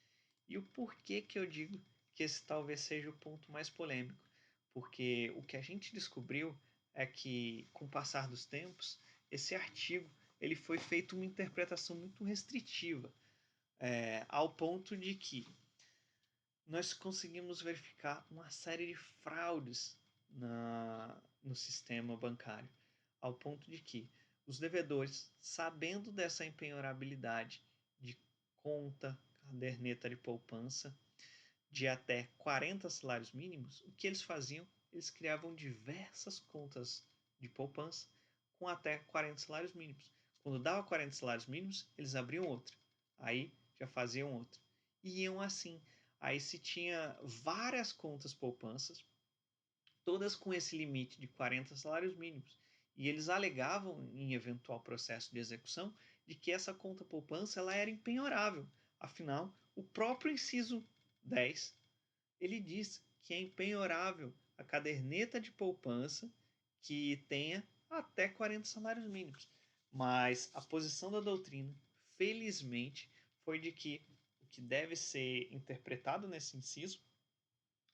E o porquê que eu digo que esse talvez seja o ponto mais polêmico? Porque o que a gente descobriu é que, com o passar dos tempos, esse artigo ele foi feito uma interpretação muito restritiva, ao ponto de que nós conseguimos verificar uma série de fraudes no sistema bancário, ao ponto de que os devedores, sabendo dessa empenhorabilidade de conta, caderneta de poupança, de até 40 salários mínimos, o que eles faziam? Eles criavam diversas contas de poupança com até 40 salários mínimos. Quando dava 40 salários mínimos, eles abriam outra. Aí já faziam outra. E iam assim. Aí se tinha várias contas poupanças, todas com esse limite de 40 salários mínimos. E eles alegavam, em eventual processo de execução, de que essa conta poupança ela era impenhorável. Afinal, o próprio inciso 10, ele diz que é impenhorável a caderneta de poupança que tenha até 40 salários mínimos. Mas a posição da doutrina, felizmente, foi de que o que deve ser interpretado nesse inciso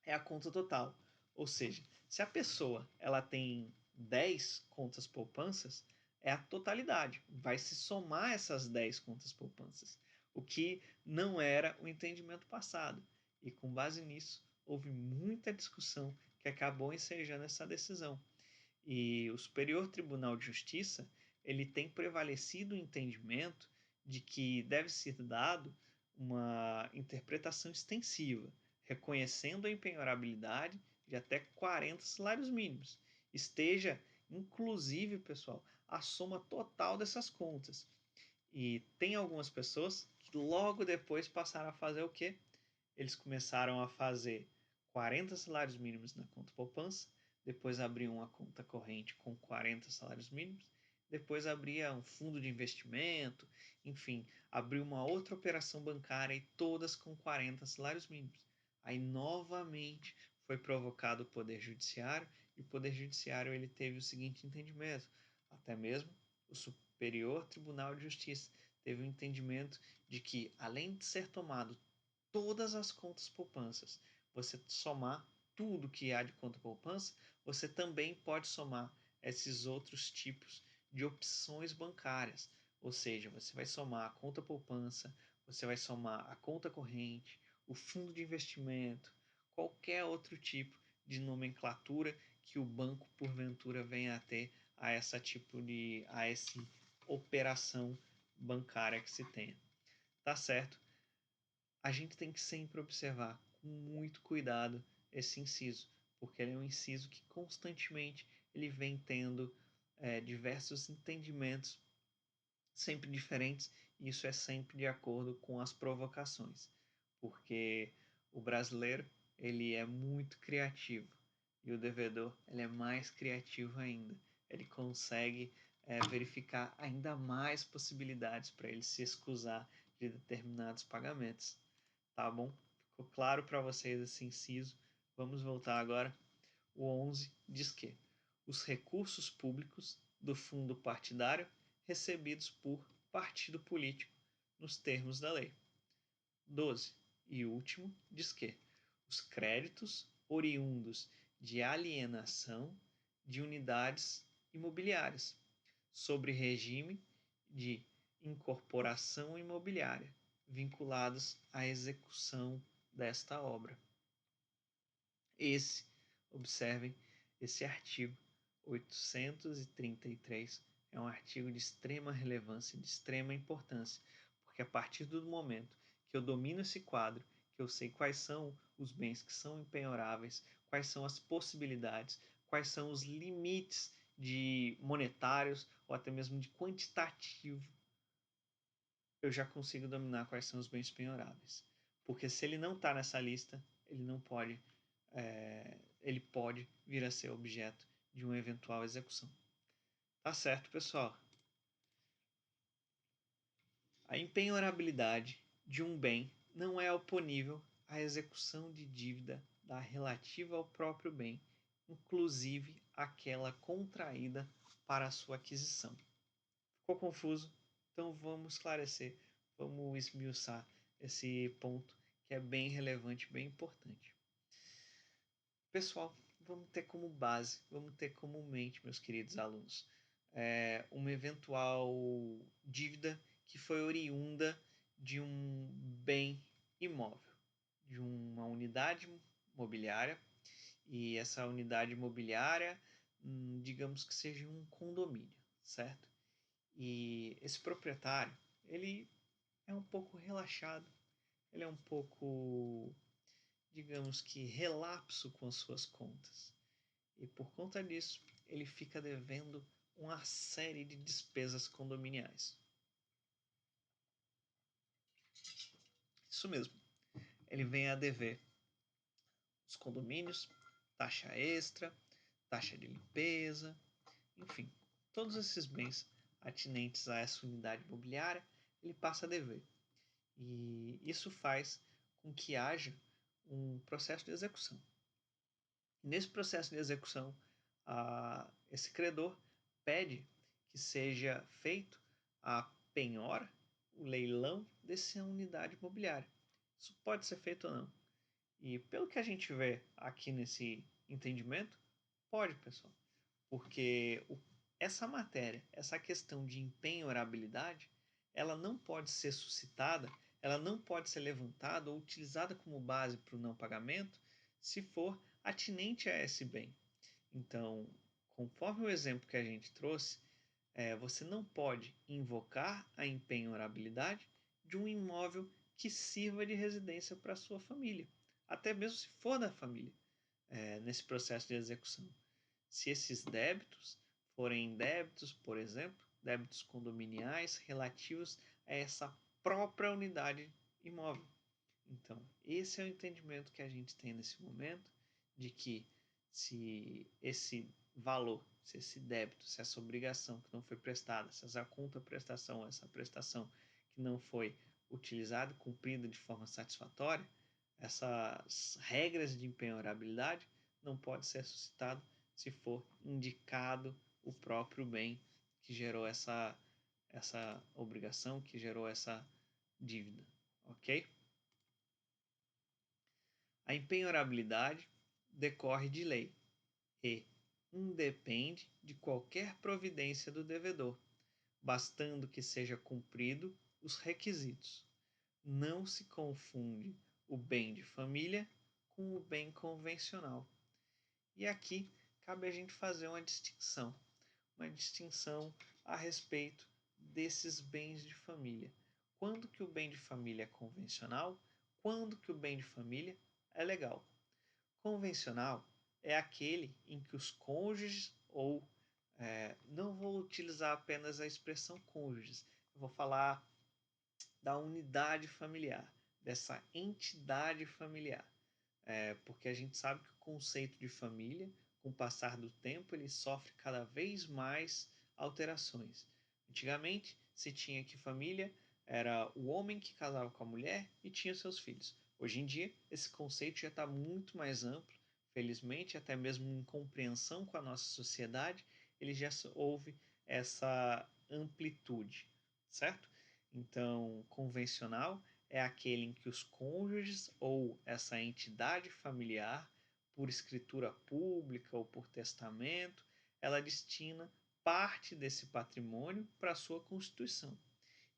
é a conta total. Ou seja, se a pessoa ela tem 10 contas poupanças, é a totalidade. Vai se somar essas 10 contas poupanças. O que não era o entendimento passado. E com base nisso, houve muita discussão que acabou ensejando essa decisão. E o Superior Tribunal de Justiça ele tem prevalecido o entendimento de que deve ser dado uma interpretação extensiva, reconhecendo a empenhorabilidade de até 40 salários mínimos. Esteja, inclusive, pessoal, a soma total dessas contas. E tem algumas pessoas que logo depois passaram a fazer o quê? Eles começaram a fazer 40 salários mínimos na conta poupança, depois abriam uma conta corrente com 40 salários mínimos, depois abria um fundo de investimento, enfim, abriu uma outra operação bancária e todas com 40 salários mínimos. Aí novamente foi provocado o Poder Judiciário e o Poder Judiciário ele teve o seguinte entendimento, até mesmo o Superior Tribunal de Justiça teve o entendimento de que, além de ser tomado todas as contas poupanças, você somar tudo que há de conta poupança, você também pode somar esses outros tipos de opções bancárias. Ou seja, você vai somar a conta poupança, você vai somar a conta corrente, o fundo de investimento, qualquer outro tipo de nomenclatura que o banco porventura venha a ter a essa tipo de a essa operação bancária que se tenha. Tá certo? A gente tem que sempre observar com muito cuidado esse inciso, porque ele é um inciso que constantemente ele vem tendo diversos entendimentos sempre diferentes, e isso é sempre de acordo com as provocações, porque o brasileiro ele é muito criativo e o devedor ele é mais criativo ainda. Ele consegue verificar ainda mais possibilidades para ele se excusar de determinados pagamentos. Tá bom? Ficou claro para vocês esse inciso? Vamos voltar agora. O 11 diz que os recursos públicos do fundo partidário recebidos por partido político nos termos da lei. 12. E último diz que os créditos oriundos de alienação de unidades imobiliárias sobre regime de incorporação imobiliária vinculados à execução desta obra. Observem, esse artigo 833 é um artigo de extrema relevância, de extrema importância, porque a partir do momento que eu domino esse quadro, que eu sei quais são os bens que são impenhoráveis, quais são as possibilidades, quais são os limites de monetários ou até mesmo de quantitativo, eu já consigo dominar quais são os bens penhoráveis. Porque se ele não está nessa lista, ele não pode, ele pode vir a ser objeto de uma eventual execução. Tá certo, pessoal? A impenhorabilidade de um bem não é oponível à execução de dívida da relativa ao próprio bem, inclusive aquela contraída para a sua aquisição. Ficou confuso? Então vamos esclarecer, vamos esmiuçar esse ponto que é bem relevante, bem importante. Pessoal, vamos ter como base, vamos ter como mente, meus queridos alunos, uma eventual dívida que foi oriunda de um bem imóvel, de uma unidade mobiliária, e essa unidade imobiliária, digamos que seja um condomínio, certo? E esse proprietário, ele é um pouco relaxado, ele é um pouco, digamos que, relapso com as suas contas. E por conta disso, ele fica devendo uma série de despesas condominiais. Isso mesmo, ele vem a dever os condomínios, taxa extra, taxa de limpeza, enfim, todos esses bens atinentes a essa unidade imobiliária, ele passa a dever. E isso faz com que haja um processo de execução. Nesse processo de execução, esse credor pede que seja feito a penhora, o leilão dessa unidade imobiliária. Isso pode ser feito ou não. E pelo que a gente vê aqui nesse entendimento, pode, pessoal. Porque essa matéria, essa questão de empenhorabilidade, ela não pode ser suscitada, ela não pode ser levantada ou utilizada como base para o não pagamento se for atinente a esse bem. Então, conforme o exemplo que a gente trouxe, você não pode invocar a empenhorabilidade de um imóvel que sirva de residência para a sua família, até mesmo se for da família, nesse processo de execução. Se esses débitos forem débitos, por exemplo, débitos condominiais relativos a essa própria unidade imóvel. Então, esse é o entendimento que a gente tem nesse momento, de que se esse valor se esse débito, se essa obrigação que não foi prestada, se essa contraprestação, essa prestação que não foi utilizada, cumprida de forma satisfatória, essas regras de impenhorabilidade não pode ser suscitado se for indicado o próprio bem que gerou essa obrigação, que gerou essa dívida, ok? A impenhorabilidade decorre de lei e independe de qualquer providência do devedor, bastando que seja cumprido os requisitos. Não se confunde o bem de família com o bem convencional. E aqui cabe a gente fazer uma distinção a respeito desses bens de família. Quando que o bem de família é convencional? Quando que o bem de família é legal? Convencional é aquele em que os cônjuges ou não vou utilizar apenas a expressão cônjuges, eu vou falar da unidade familiar, dessa entidade familiar. Porque a gente sabe que o conceito de família, com o passar do tempo, ele sofre cada vez mais alterações. Antigamente, se tinha que família era o homem que casava com a mulher e tinha seus filhos. Hoje em dia, esse conceito já está muito mais amplo, felizmente, até mesmo em compreensão com a nossa sociedade, ele já houve essa amplitude, certo? Então, convencional é aquele em que os cônjuges ou essa entidade familiar, por escritura pública ou por testamento, ela destina parte desse patrimônio para a sua constituição.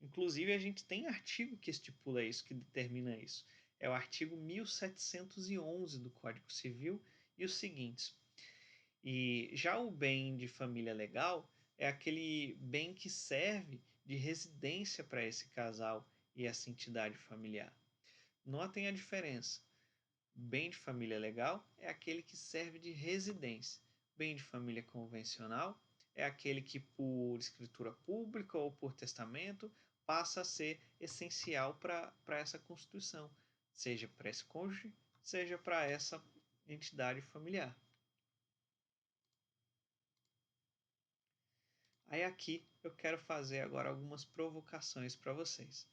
Inclusive, a gente tem artigo que estipula isso, que determina isso. É o artigo 1711 do Código Civil e os seguintes. E já o bem de família legal é aquele bem que serve de residência para esse casal e essa entidade familiar. Notem a diferença. Bem de família legal é aquele que serve de residência. Bem de família convencional é aquele que, por escritura pública ou por testamento, passa a ser essencial para essa constituição, seja para esse cônjuge, seja para essa entidade familiar. Aí aqui eu quero fazer agora algumas provocações para vocês.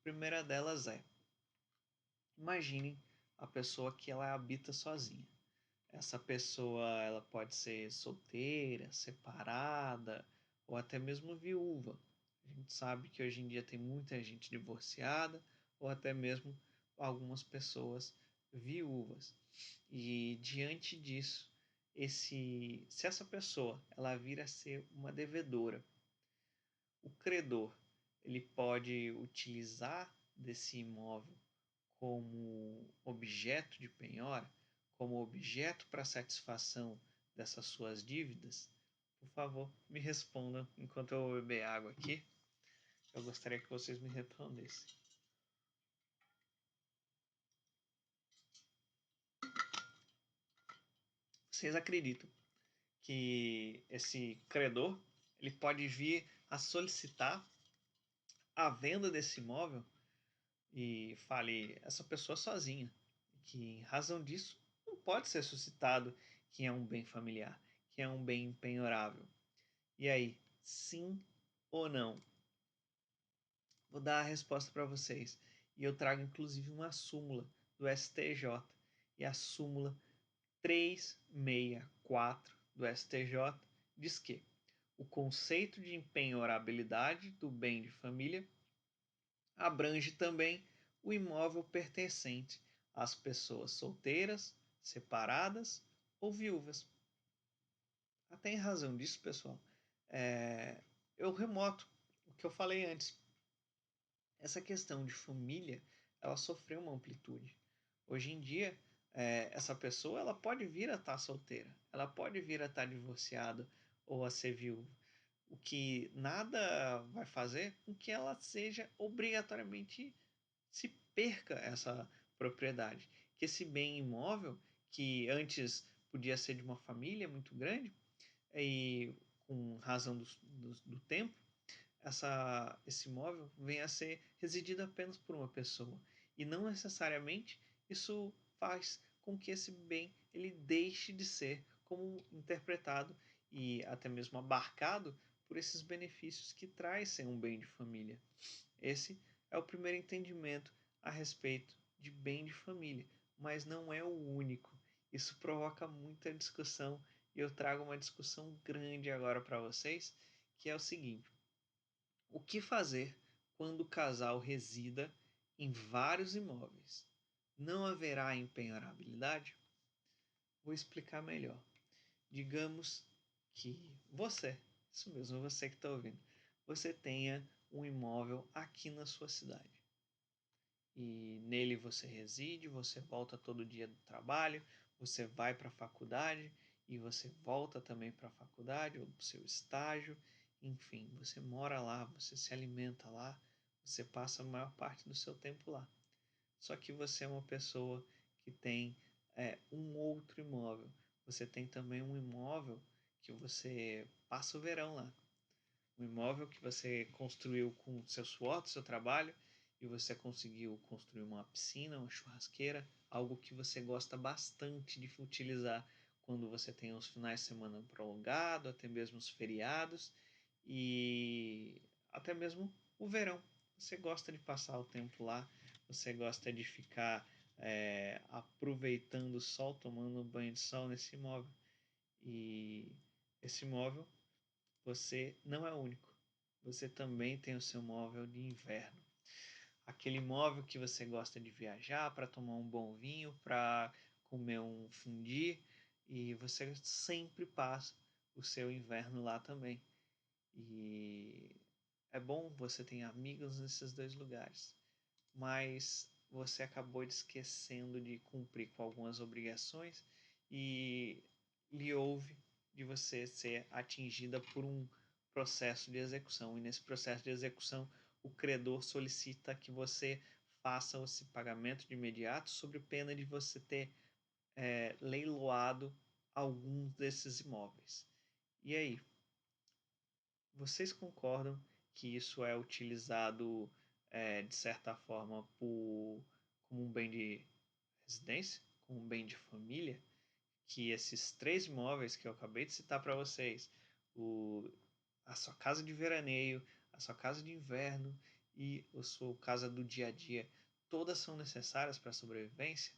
A primeira delas é: imaginem a pessoa que ela habita sozinha. Essa pessoa ela pode ser solteira, separada ou até mesmo viúva. A gente sabe que hoje em dia tem muita gente divorciada ou até mesmo algumas pessoas viúvas. E diante disso, se essa pessoa ela vir a ser uma devedora, o credor ele pode utilizar desse imóvel como objeto de penhora, como objeto para satisfação dessas suas dívidas? Por favor, me respondam enquanto eu vou beber água aqui. Eu gostaria que vocês me respondessem. Vocês acreditam que esse credor ele pode vir a solicitar a venda desse imóvel e fale essa pessoa sozinha, que em razão disso não pode ser suscitado que é um bem familiar, que é um bem penhorável? E aí, sim ou não? Vou dar a resposta para vocês. E eu trago inclusive uma súmula do STJ. E a súmula 364 do STJ diz que o conceito de impenhorabilidade do bem de família abrange também o imóvel pertencente às pessoas solteiras, separadas ou viúvas. Até em razão disso, pessoal, eu remoto o que eu falei antes. Essa questão de família, ela sofreu uma amplitude. Hoje em dia, essa pessoa ela pode vir a estar solteira, ela pode vir a estar divorciada ou a ser viúva, o que nada vai fazer com que ela seja obrigatoriamente se perca essa propriedade, que esse bem imóvel que antes podia ser de uma família muito grande e com razão do tempo esse imóvel venha a ser residido apenas por uma pessoa e não necessariamente isso faz com que esse bem ele deixe de ser como interpretado e até mesmo abarcado por esses benefícios que traz ser um bem de família. Esse é o primeiro entendimento a respeito de bem de família, mas não é o único. Isso provoca muita discussão e eu trago uma discussão grande agora para vocês, que é o seguinte: o que fazer quando o casal resida em vários imóveis? Não haverá impenhorabilidade? Vou explicar melhor. Digamos que você, isso mesmo, você que está ouvindo, você tenha um imóvel aqui na sua cidade. E nele você reside, você volta todo dia do trabalho, você vai para a faculdade e você volta também para a faculdade ou para o seu estágio, enfim, você mora lá, você se alimenta lá, você passa a maior parte do seu tempo lá. Só que você é uma pessoa que tem um outro imóvel, você tem também um imóvel que você passa o verão lá, um imóvel que você construiu com o seu suor, do seu trabalho, e você conseguiu construir uma piscina, uma churrasqueira, algo que você gosta bastante de utilizar quando você tem os finais de semana prolongados, até mesmo os feriados e até mesmo o verão. Você gosta de passar o tempo lá, você gosta de ficar aproveitando o sol, tomando um banho de sol nesse imóvel. E esse imóvel você não é único. Você também tem o seu móvel de inverno. Aquele móvel que você gosta de viajar para tomar um bom vinho, para comer um fundi, e você sempre passa o seu inverno lá também. E é bom você ter amigos nesses dois lugares, mas você acabou de esquecendo de cumprir com algumas obrigações e lhe houve de você ser atingida por um processo de execução. E nesse processo de execução, o credor solicita que você faça esse pagamento de imediato, sob pena de você ter leiloado alguns desses imóveis. E aí, vocês concordam que isso é utilizado de certa forma como um bem de residência, como um bem de família? Que esses três imóveis que eu acabei de citar para vocês, o, a sua casa de veraneio, a sua casa de inverno e a sua casa do dia a dia, todas são necessárias para a sobrevivência?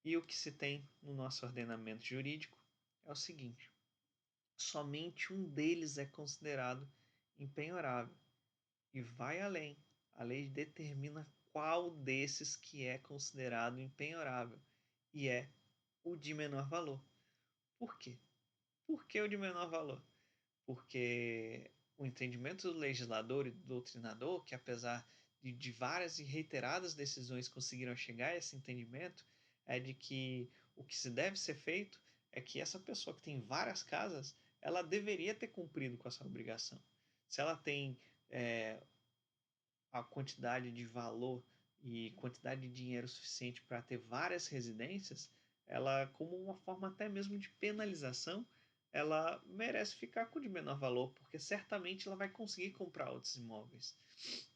E o que se tem no nosso ordenamento jurídico é o seguinte: somente um deles é considerado impenhorável. E vai além. A lei determina qual desses que é considerado impenhorável. E é o de menor valor. Por quê? Por que o de menor valor? Porque o entendimento do legislador e do doutrinador, que apesar de várias e reiteradas decisões conseguiram chegar a esse entendimento, é de que o que se deve ser feito é que essa pessoa que tem várias casas, ela deveria ter cumprido com essa obrigação. Se ela tem a quantidade de valor e quantidade de dinheiro suficiente para ter várias residências, ela, como uma forma até mesmo de penalização, ela merece ficar com de menor valor, porque certamente ela vai conseguir comprar outros imóveis.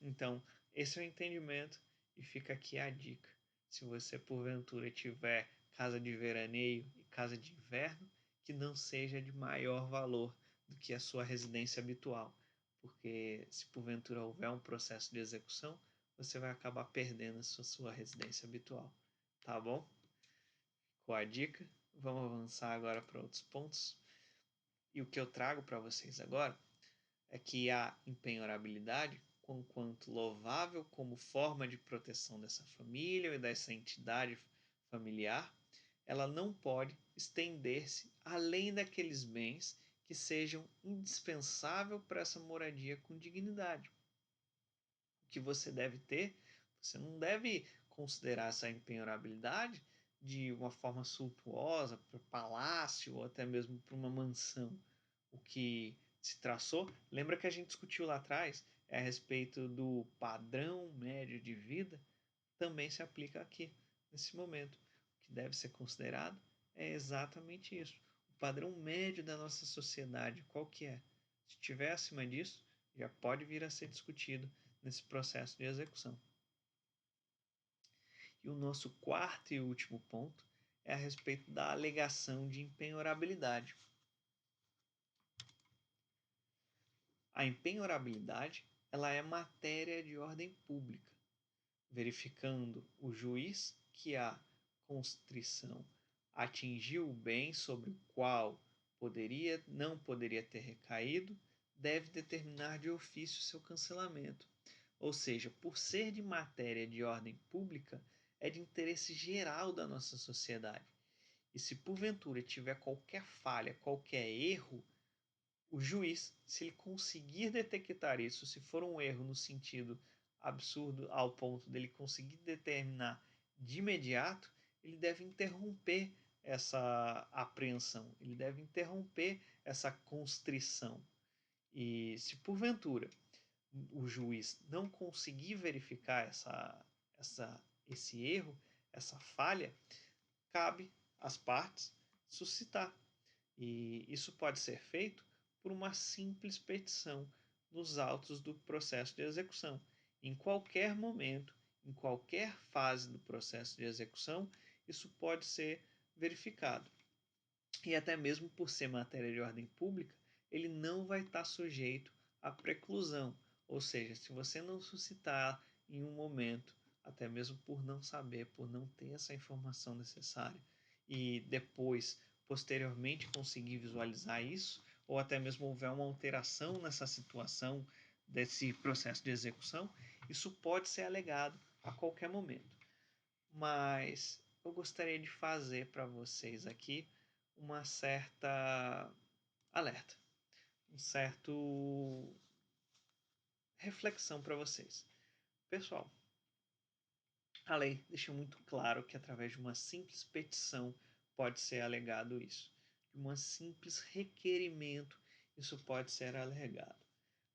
Então, esse é o entendimento e fica aqui a dica. Se você porventura tiver casa de veraneio e casa de inverno, que não seja de maior valor do que a sua residência habitual, porque se porventura houver um processo de execução, você vai acabar perdendo a sua residência habitual. Tá bom? Com a dica, vamos avançar agora para outros pontos. E o que eu trago para vocês agora é que a impenhorabilidade, conquanto louvável como forma de proteção dessa família e dessa entidade familiar, ela não pode estender-se além daqueles bens que sejam indispensáveis para essa moradia com dignidade. O que você deve ter, você não deve considerar essa impenhorabilidade de uma forma suntuosa, para palácio ou até mesmo para uma mansão. O que se traçou, lembra que a gente discutiu lá atrás, é a respeito do padrão médio de vida, também se aplica aqui, nesse momento. O que deve ser considerado é exatamente isso. O padrão médio da nossa sociedade, qual que é? Se estiver acima disso, já pode vir a ser discutido nesse processo de execução. E o nosso quarto e último ponto é a respeito da alegação de impenhorabilidade. A impenhorabilidade, ela é matéria de ordem pública, verificando o juiz que a constrição atingiu o bem sobre o qual não poderia ter recaído, deve determinar de ofício seu cancelamento. Ou seja, por ser de matéria de ordem pública, é de interesse geral da nossa sociedade. E se porventura tiver qualquer falha, qualquer erro, o juiz, se ele conseguir detectar isso, se for um erro no sentido absurdo ao ponto dele conseguir determinar de imediato, ele deve interromper essa apreensão, ele deve interromper essa constrição. E se porventura o juiz não conseguir verificar esse erro, essa falha, cabe às partes suscitar. E isso pode ser feito por uma simples petição nos autos do processo de execução. Em qualquer momento, em qualquer fase do processo de execução, isso pode ser verificado. E até mesmo por ser matéria de ordem pública, ele não vai estar sujeito à preclusão. Ou seja, se você não suscitar em um momento, até mesmo por não saber, por não ter essa informação necessária, e depois, posteriormente, conseguir visualizar isso, ou até mesmo houver uma alteração nessa situação desse processo de execução, isso pode ser alegado a qualquer momento. Mas eu gostaria de fazer para vocês aqui uma certa alerta, um certo reflexão para vocês. Pessoal, a lei deixa muito claro que através de uma simples petição pode ser alegado isso. De um simples requerimento isso pode ser alegado.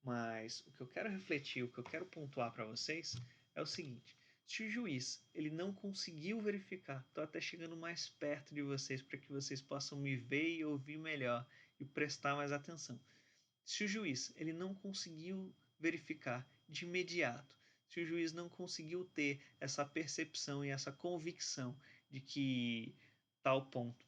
Mas o que eu quero refletir, o que eu quero pontuar para vocês é o seguinte: se o juiz ele não conseguiu verificar, estou até chegando mais perto de vocês para que vocês possam me ver e ouvir melhor e prestar mais atenção. Se o juiz ele não conseguiu verificar de imediato, se o juiz não conseguiu ter essa percepção e essa convicção de que tal ponto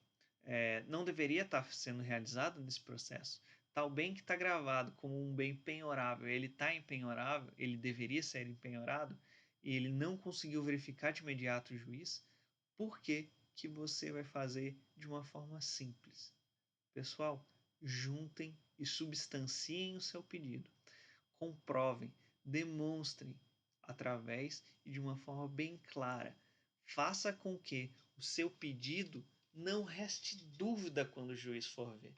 não deveria estar sendo realizado nesse processo, tal bem que está gravado como um bem penhorável, ele está empenhorável, ele deveria ser empenhorado, e ele não conseguiu verificar de imediato o juiz, por que que você vai fazer de uma forma simples? Pessoal, juntem e substanciem o seu pedido. Comprovem, demonstrem através e de uma forma bem clara. Faça com que o seu pedido não reste dúvida quando o juiz for ver.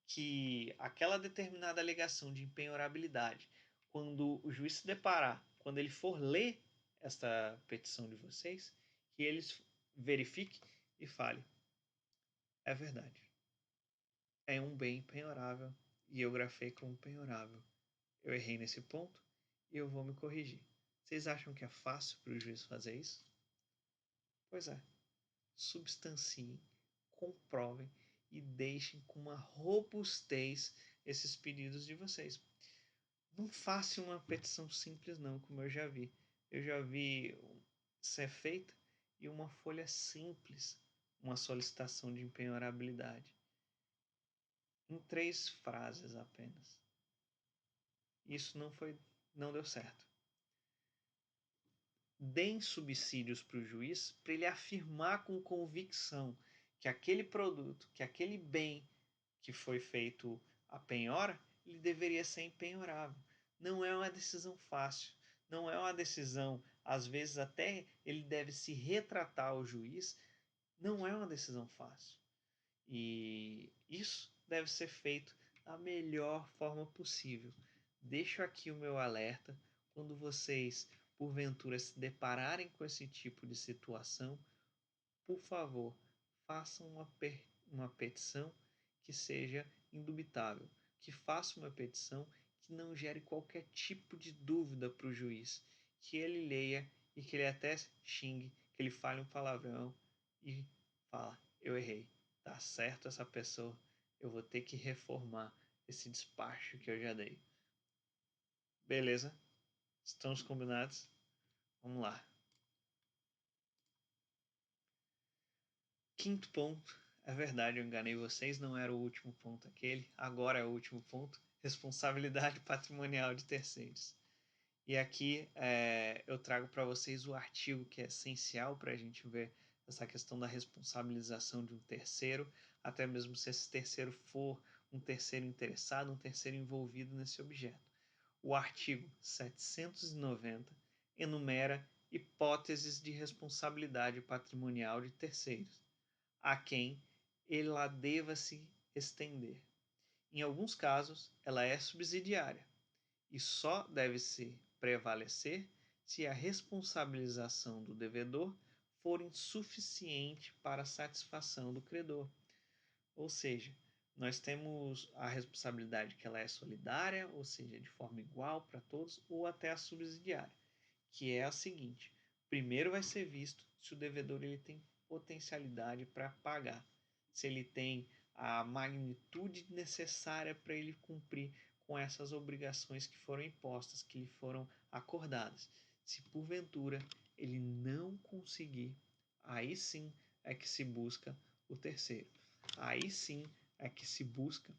Que aquela determinada alegação de impenhorabilidade, quando o juiz se deparar, quando ele for ler esta petição de vocês, que eles verifique e fale: é verdade. É um bem penhorável e eu grafei como penhorável. Eu errei nesse ponto e eu vou me corrigir. Vocês acham que é fácil para o juiz fazer isso? Pois é. Substanciem, comprovem e deixem com uma robustez esses pedidos de vocês. Não faça uma petição simples não, como eu já vi. Eu já vi ser feita e uma folha simples, uma solicitação de impenhorabilidade. Em 3 frases apenas. Isso não deu certo. Deem subsídios para o juiz para ele afirmar com convicção que aquele produto, que aquele bem que foi feito a penhora, ele deveria ser impenhorável. Não é uma decisão fácil, não é uma decisão, às vezes até ele deve se retratar ao juiz, não é uma decisão fácil. E isso deve ser feito da melhor forma possível. Deixo aqui o meu alerta quando vocês, porventura, se depararem com esse tipo de situação, por favor, façam uma petição que seja indubitável, que faça uma petição que não gere qualquer tipo de dúvida para o juiz, que ele leia e que ele até xingue, que ele fale um palavrão e fala: eu errei, tá certo essa pessoa, eu vou ter que reformar esse despacho que eu já dei. Beleza? Estamos combinados? Vamos lá. Quinto ponto, é verdade, eu enganei vocês, não era o último ponto aquele, agora é o último ponto, Responsabilidade patrimonial de terceiros. E aqui eu trago para vocês o artigo que é essencial para a gente ver essa questão da responsabilização de um terceiro, até mesmo se esse terceiro for um terceiro interessado, um terceiro envolvido nesse objeto. O artigo 790 enumera hipóteses de responsabilidade patrimonial de terceiros, a quem ela deva se estender. Em alguns casos, ela é subsidiária e só deve se prevalecer se a responsabilização do devedor for insuficiente para a satisfação do credor. Ou seja, nós temos a responsabilidade que ela é solidária, ou seja, de forma igual para todos, ou até a subsidiária, que é a seguinte: primeiro vai ser visto se o devedor ele tem potencialidade para pagar, se ele tem a magnitude necessária para ele cumprir com essas obrigações que foram impostas, que lhe foram acordadas. Se porventura ele não conseguir, aí sim é que se busca o terceiro. Aí sim é que se busca,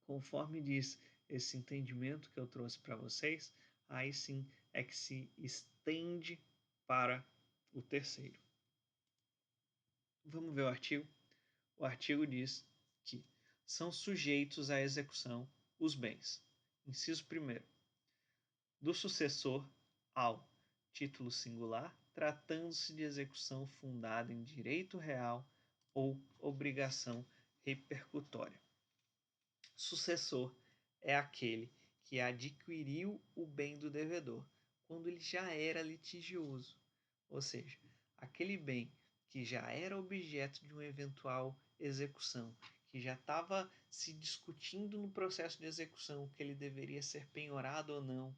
conforme diz esse entendimento que eu trouxe para vocês, aí sim é que se estende para o terceiro. Vamos ver o artigo? O artigo diz que são sujeitos à execução os bens. Inciso 1º. Do sucessor ao título singular, tratando-se de execução fundada em direito real ou obrigação repercutória. Sucessor é aquele que adquiriu o bem do devedor quando ele já era litigioso, ou seja, aquele bem que já era objeto de uma eventual execução, que já estava se discutindo no processo de execução que ele deveria ser penhorado ou não,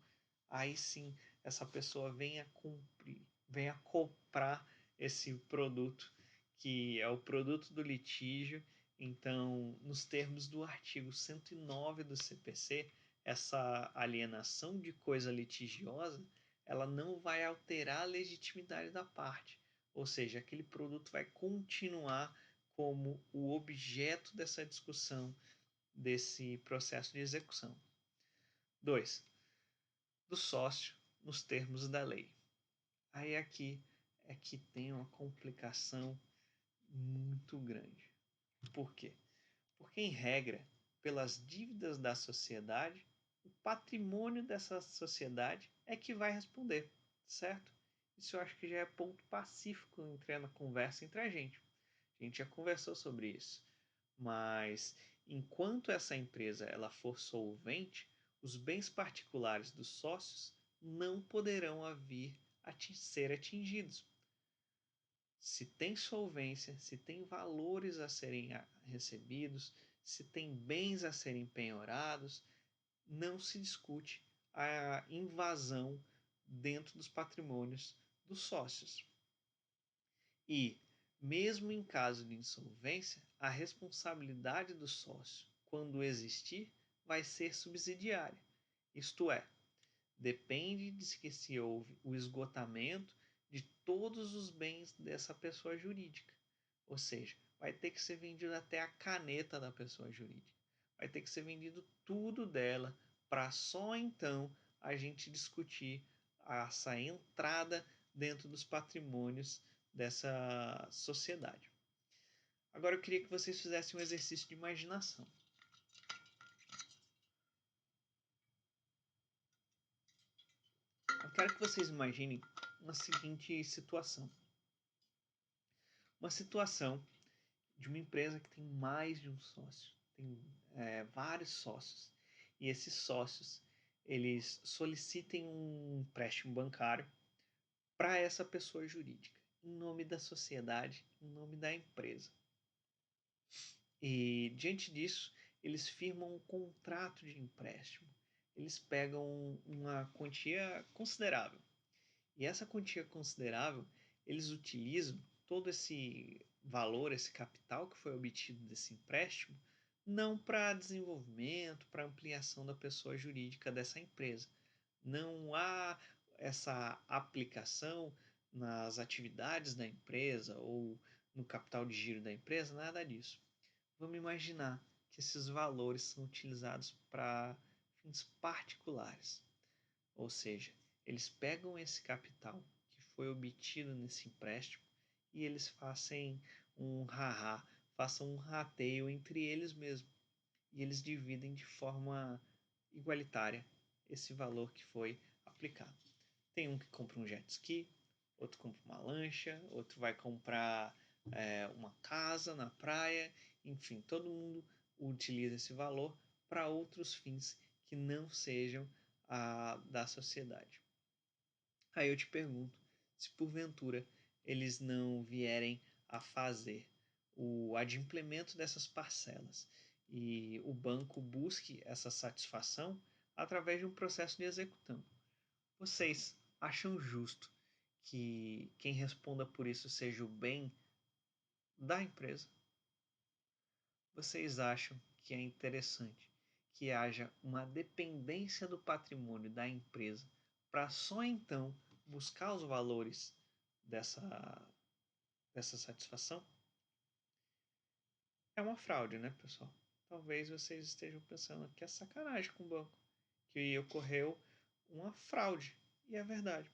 aí sim essa pessoa vem a cumprir, vem a comprar esse produto, que é o produto do litígio. Então, nos termos do artigo 109 do CPC, essa alienação de coisa litigiosa, ela não vai alterar a legitimidade da parte, ou seja, aquele produto vai continuar como o objeto dessa discussão, desse processo de execução. 2. Do sócio nos termos da lei. Aí aqui é que tem uma complicação muito grande. Por quê? Porque, em regra, pelas dívidas da sociedade, o patrimônio dessa sociedade é que vai responder, certo? Isso eu acho que já é ponto pacífico na conversa entre a gente. A gente já conversou sobre isso. Mas, enquanto essa empresa ela for solvente, os bens particulares dos sócios não poderão vir a ser atingidos. Se tem solvência, se tem valores a serem recebidos, se tem bens a serem penhorados, não se discute a invasão dentro dos patrimônios dos sócios. E, mesmo em caso de insolvência, a responsabilidade do sócio, quando existir, vai ser subsidiária. Isto é, depende de que se houve o esgotamento de todos os bens dessa pessoa jurídica. Ou seja, vai ter que ser vendido até a caneta da pessoa jurídica. Vai ter que ser vendido tudo dela para só então a gente discutir essa entrada dentro dos patrimônios dessa sociedade. Agora eu queria que vocês fizessem um exercício de imaginação. Eu quero que vocês imaginem uma seguinte situação. Uma situação de uma empresa que tem mais de um sócio, tem vários sócios. E esses sócios, eles solicitem um empréstimo bancário para essa pessoa jurídica, em nome da sociedade, em nome da empresa. E, diante disso, eles firmam um contrato de empréstimo. Eles pegam uma quantia considerável. E essa quantia considerável, eles utilizam todo esse valor, esse capital que foi obtido desse empréstimo, não para desenvolvimento, para ampliação da pessoa jurídica dessa empresa. Não há essa aplicação nas atividades da empresa ou no capital de giro da empresa, nada disso. Vamos imaginar que esses valores são utilizados para fins particulares. Ou seja, eles pegam esse capital que foi obtido nesse empréstimo e eles façam um rateio entre eles mesmos. E eles dividem de forma igualitária esse valor que foi aplicado. Tem um que compra um jet ski, outro compra uma lancha, outro vai comprar uma casa na praia, enfim, todo mundo utiliza esse valor para outros fins que não sejam da sociedade. Aí eu te pergunto, se porventura eles não vierem a fazer o adimplemento dessas parcelas e o banco busque essa satisfação através de um processo de execução, vocês acham justo que quem responda por isso seja o bem da empresa? Vocês acham que é interessante que haja uma dependência do patrimônio da empresa para só então buscar os valores dessa, dessa satisfação? É uma fraude, né, pessoal? Talvez vocês estejam pensando que é sacanagem com o banco, que ocorreu uma fraude, e é verdade.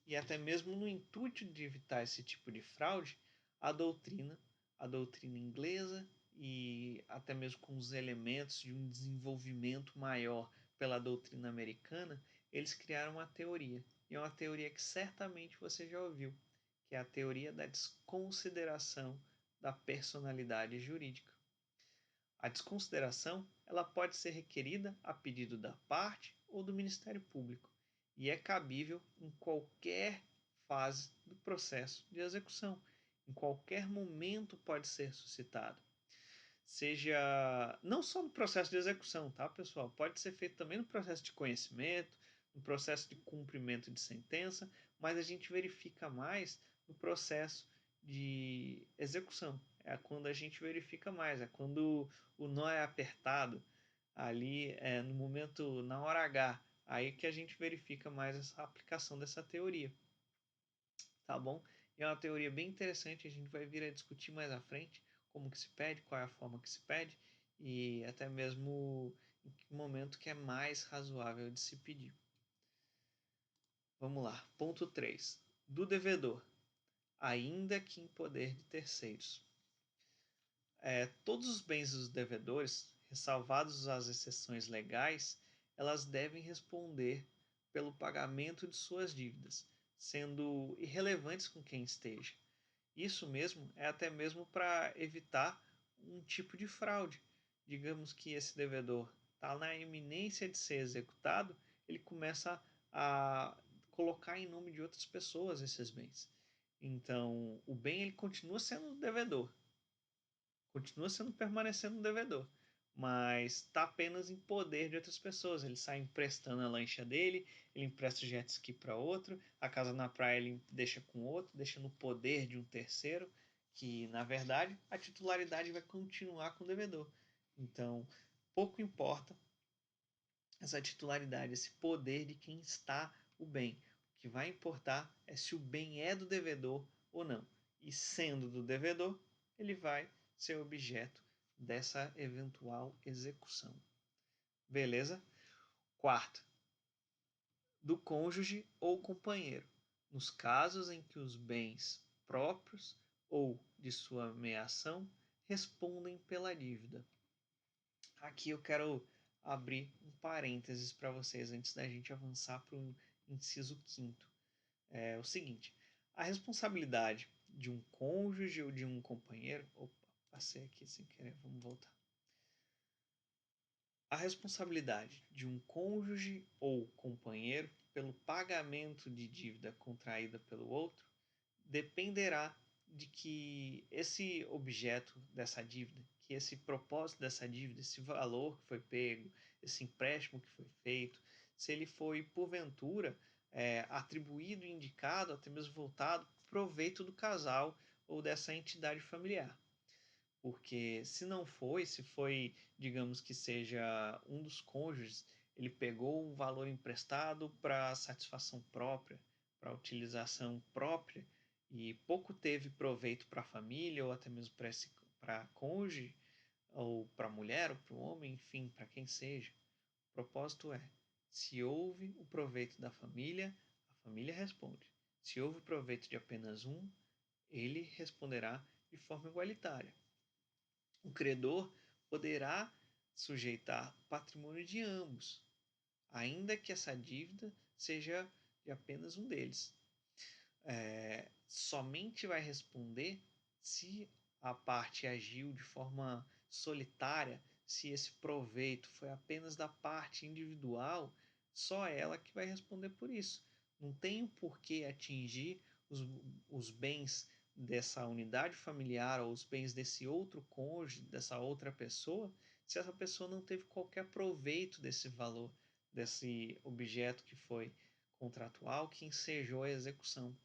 E até mesmo no intuito de evitar esse tipo de fraude, a doutrina, a doutrina inglesa e até mesmo com os elementos de um desenvolvimento maior pela doutrina americana, eles criaram uma teoria. E é uma teoria que certamente você já ouviu, que é a teoria da desconsideração da personalidade jurídica. A desconsideração ela pode ser requerida a pedido da parte ou do Ministério Público e é cabível em qualquer fase do processo de execução. Em qualquer momento pode ser suscitado. Seja não só no processo de execução, tá, pessoal? Pode ser feito também no processo de conhecimento, no processo de cumprimento de sentença, mas a gente verifica mais no processo de execução. É quando a gente verifica mais, é quando o nó é apertado ali no momento, na hora H, aí que a gente verifica mais essa aplicação dessa teoria, tá bom? E é uma teoria bem interessante, a gente vai vir a discutir mais à frente como que se pede, qual é a forma que se pede e até mesmo em que momento que é mais razoável de se pedir. Vamos lá, ponto 3. Do devedor, ainda que em poder de terceiros. Todos os bens dos devedores, ressalvados as exceções legais, elas devem responder pelo pagamento de suas dívidas, sendo irrelevantes com quem esteja. Isso mesmo é até mesmo para evitar um tipo de fraude. Digamos que esse devedor está na iminência de ser executado, ele começa a colocar em nome de outras pessoas esses bens. Então, o bem ele continua sendo devedor, continua sendo permanecendo um devedor, mas está apenas em poder de outras pessoas. Ele sai emprestando a lancha dele, ele empresta o jet ski para outro, a casa na praia ele deixa com outro, deixa no poder de um terceiro, que na verdade a titularidade vai continuar com o devedor. Então, pouco importa essa titularidade, esse poder de quem está o bem. O que vai importar é se o bem é do devedor ou não. E sendo do devedor, ele vai ser objeto dessa eventual execução. Beleza? Quarto, do cônjuge ou companheiro, nos casos em que os bens próprios ou de sua meação respondem pela dívida. Aqui eu quero abrir um parênteses para vocês antes da gente avançar para o inciso quinto. É o seguinte, a responsabilidade de um cônjuge ou de um companheiro... Opa, passei aqui sem querer, vamos voltar. A responsabilidade de um cônjuge ou companheiro pelo pagamento de dívida contraída pelo outro dependerá de que esse objeto dessa dívida, que esse propósito dessa dívida, esse valor que foi pego, esse empréstimo que foi feito, se ele foi porventura atribuído, indicado, até mesmo voltado para o proveito do casal ou dessa entidade familiar. Porque se não foi, se foi, digamos que seja um dos cônjuges, ele pegou um valor emprestado para satisfação própria, para utilização própria, e pouco teve proveito para a família ou até mesmo para cônjuge, ou para a mulher, ou para o homem, enfim, para quem seja. O propósito é: se houve o proveito da família, a família responde. Se houve o proveito de apenas um, ele responderá de forma igualitária. O credor poderá sujeitar o patrimônio de ambos, ainda que essa dívida seja de apenas um deles. Somente vai responder se a parte agiu de forma solitária, se esse proveito foi apenas da parte individual, só ela que vai responder por isso. Não tem o porquê atingir os bens dessa unidade familiar ou os bens desse outro cônjuge, dessa outra pessoa, se essa pessoa não teve qualquer proveito desse valor, desse objeto que foi contratual, que ensejou a execução.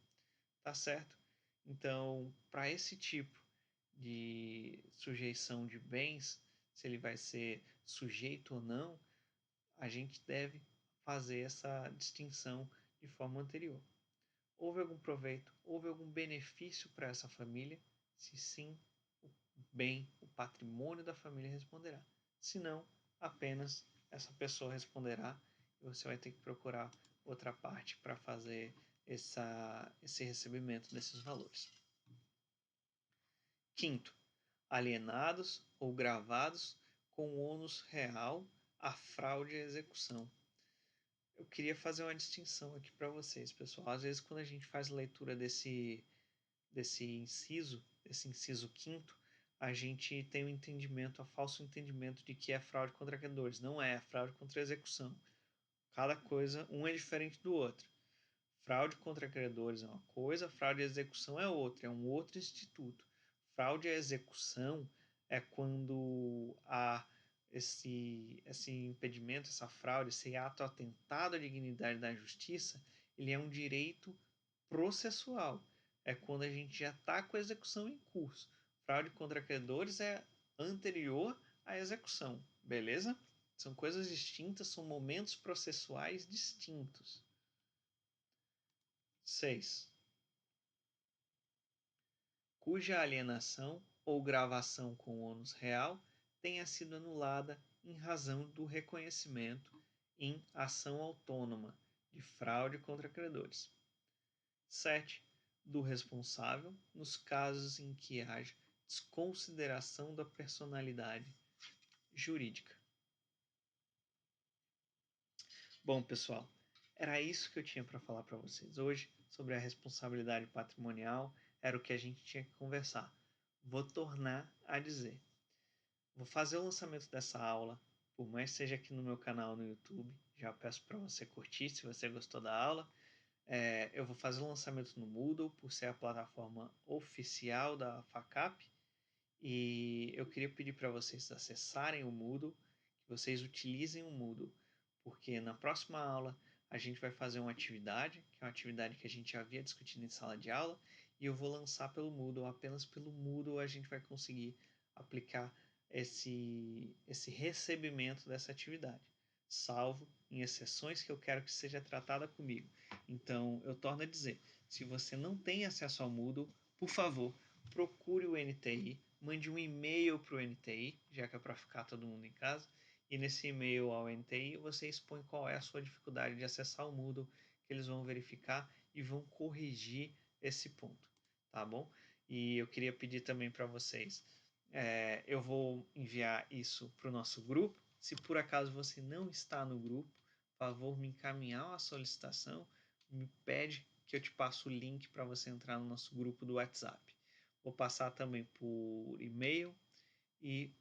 Tá certo? Então, para esse tipo de sujeição de bens, se ele vai ser sujeito ou não, a gente deve fazer essa distinção de forma anterior. Houve algum proveito, houve algum benefício para essa família? Se sim, o bem, o patrimônio da família responderá. Se não, apenas essa pessoa responderá e você vai ter que procurar outra parte para fazer esse recebimento desses valores. Quinto, alienados ou gravados com ônus real a fraude e a execução. Eu queria fazer uma distinção aqui para vocês, pessoal. Às vezes, quando a gente faz a leitura desse inciso quinto, a gente tem um entendimento, um falso entendimento de que é fraude contra credores. Não é fraude contra execução. Cada coisa, um é diferente do outro. Fraude contra credores é uma coisa, fraude à execução é outra, é um outro instituto. Fraude à execução é quando há esse impedimento, essa fraude, esse ato atentado à dignidade da justiça, ele é um direito processual. É quando a gente já está com a execução em curso. Fraude contra credores é anterior à execução, beleza? São coisas distintas, são momentos processuais distintos. 6. Cuja alienação ou gravação com ônus real tenha sido anulada em razão do reconhecimento em ação autônoma de fraude contra credores. 7. Do responsável nos casos em que haja desconsideração da personalidade jurídica. Bom, pessoal, era isso que eu tinha para falar para vocês hoje sobre a responsabilidade patrimonial. Era o que a gente tinha que conversar. Vou tornar a dizer. Vou fazer o lançamento dessa aula, por mais que seja aqui no meu canal no YouTube. Já peço para você curtir se você gostou da aula. Eu vou fazer o lançamento no Moodle, por ser a plataforma oficial da FACAP. E eu queria pedir para vocês acessarem o Moodle, que vocês utilizem o Moodle, porque na próxima aula a gente vai fazer uma atividade, que é uma atividade que a gente já havia discutido em sala de aula, e eu vou lançar pelo Moodle. Apenas pelo Moodle a gente vai conseguir aplicar esse recebimento dessa atividade, salvo em exceções que eu quero que seja tratada comigo. Então, eu torno a dizer, se você não tem acesso ao Moodle, por favor, procure o NTI, mande um e-mail para o NTI, já que é para ficar todo mundo em casa, e nesse e-mail ao NTI você expõe qual é a sua dificuldade de acessar o Moodle, que eles vão verificar e vão corrigir esse ponto, tá bom? E eu queria pedir também para vocês, eu vou enviar isso para o nosso grupo. Se por acaso você não está no grupo, por favor, me encaminhar uma solicitação, me pede que eu te passo o link para você entrar no nosso grupo do WhatsApp. Vou passar também por e-mail e,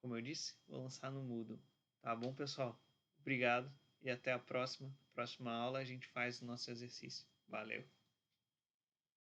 como eu disse, vou lançar no Moodle. Tá bom, pessoal? Obrigado e até a próxima. Próxima aula a gente faz o nosso exercício. Valeu!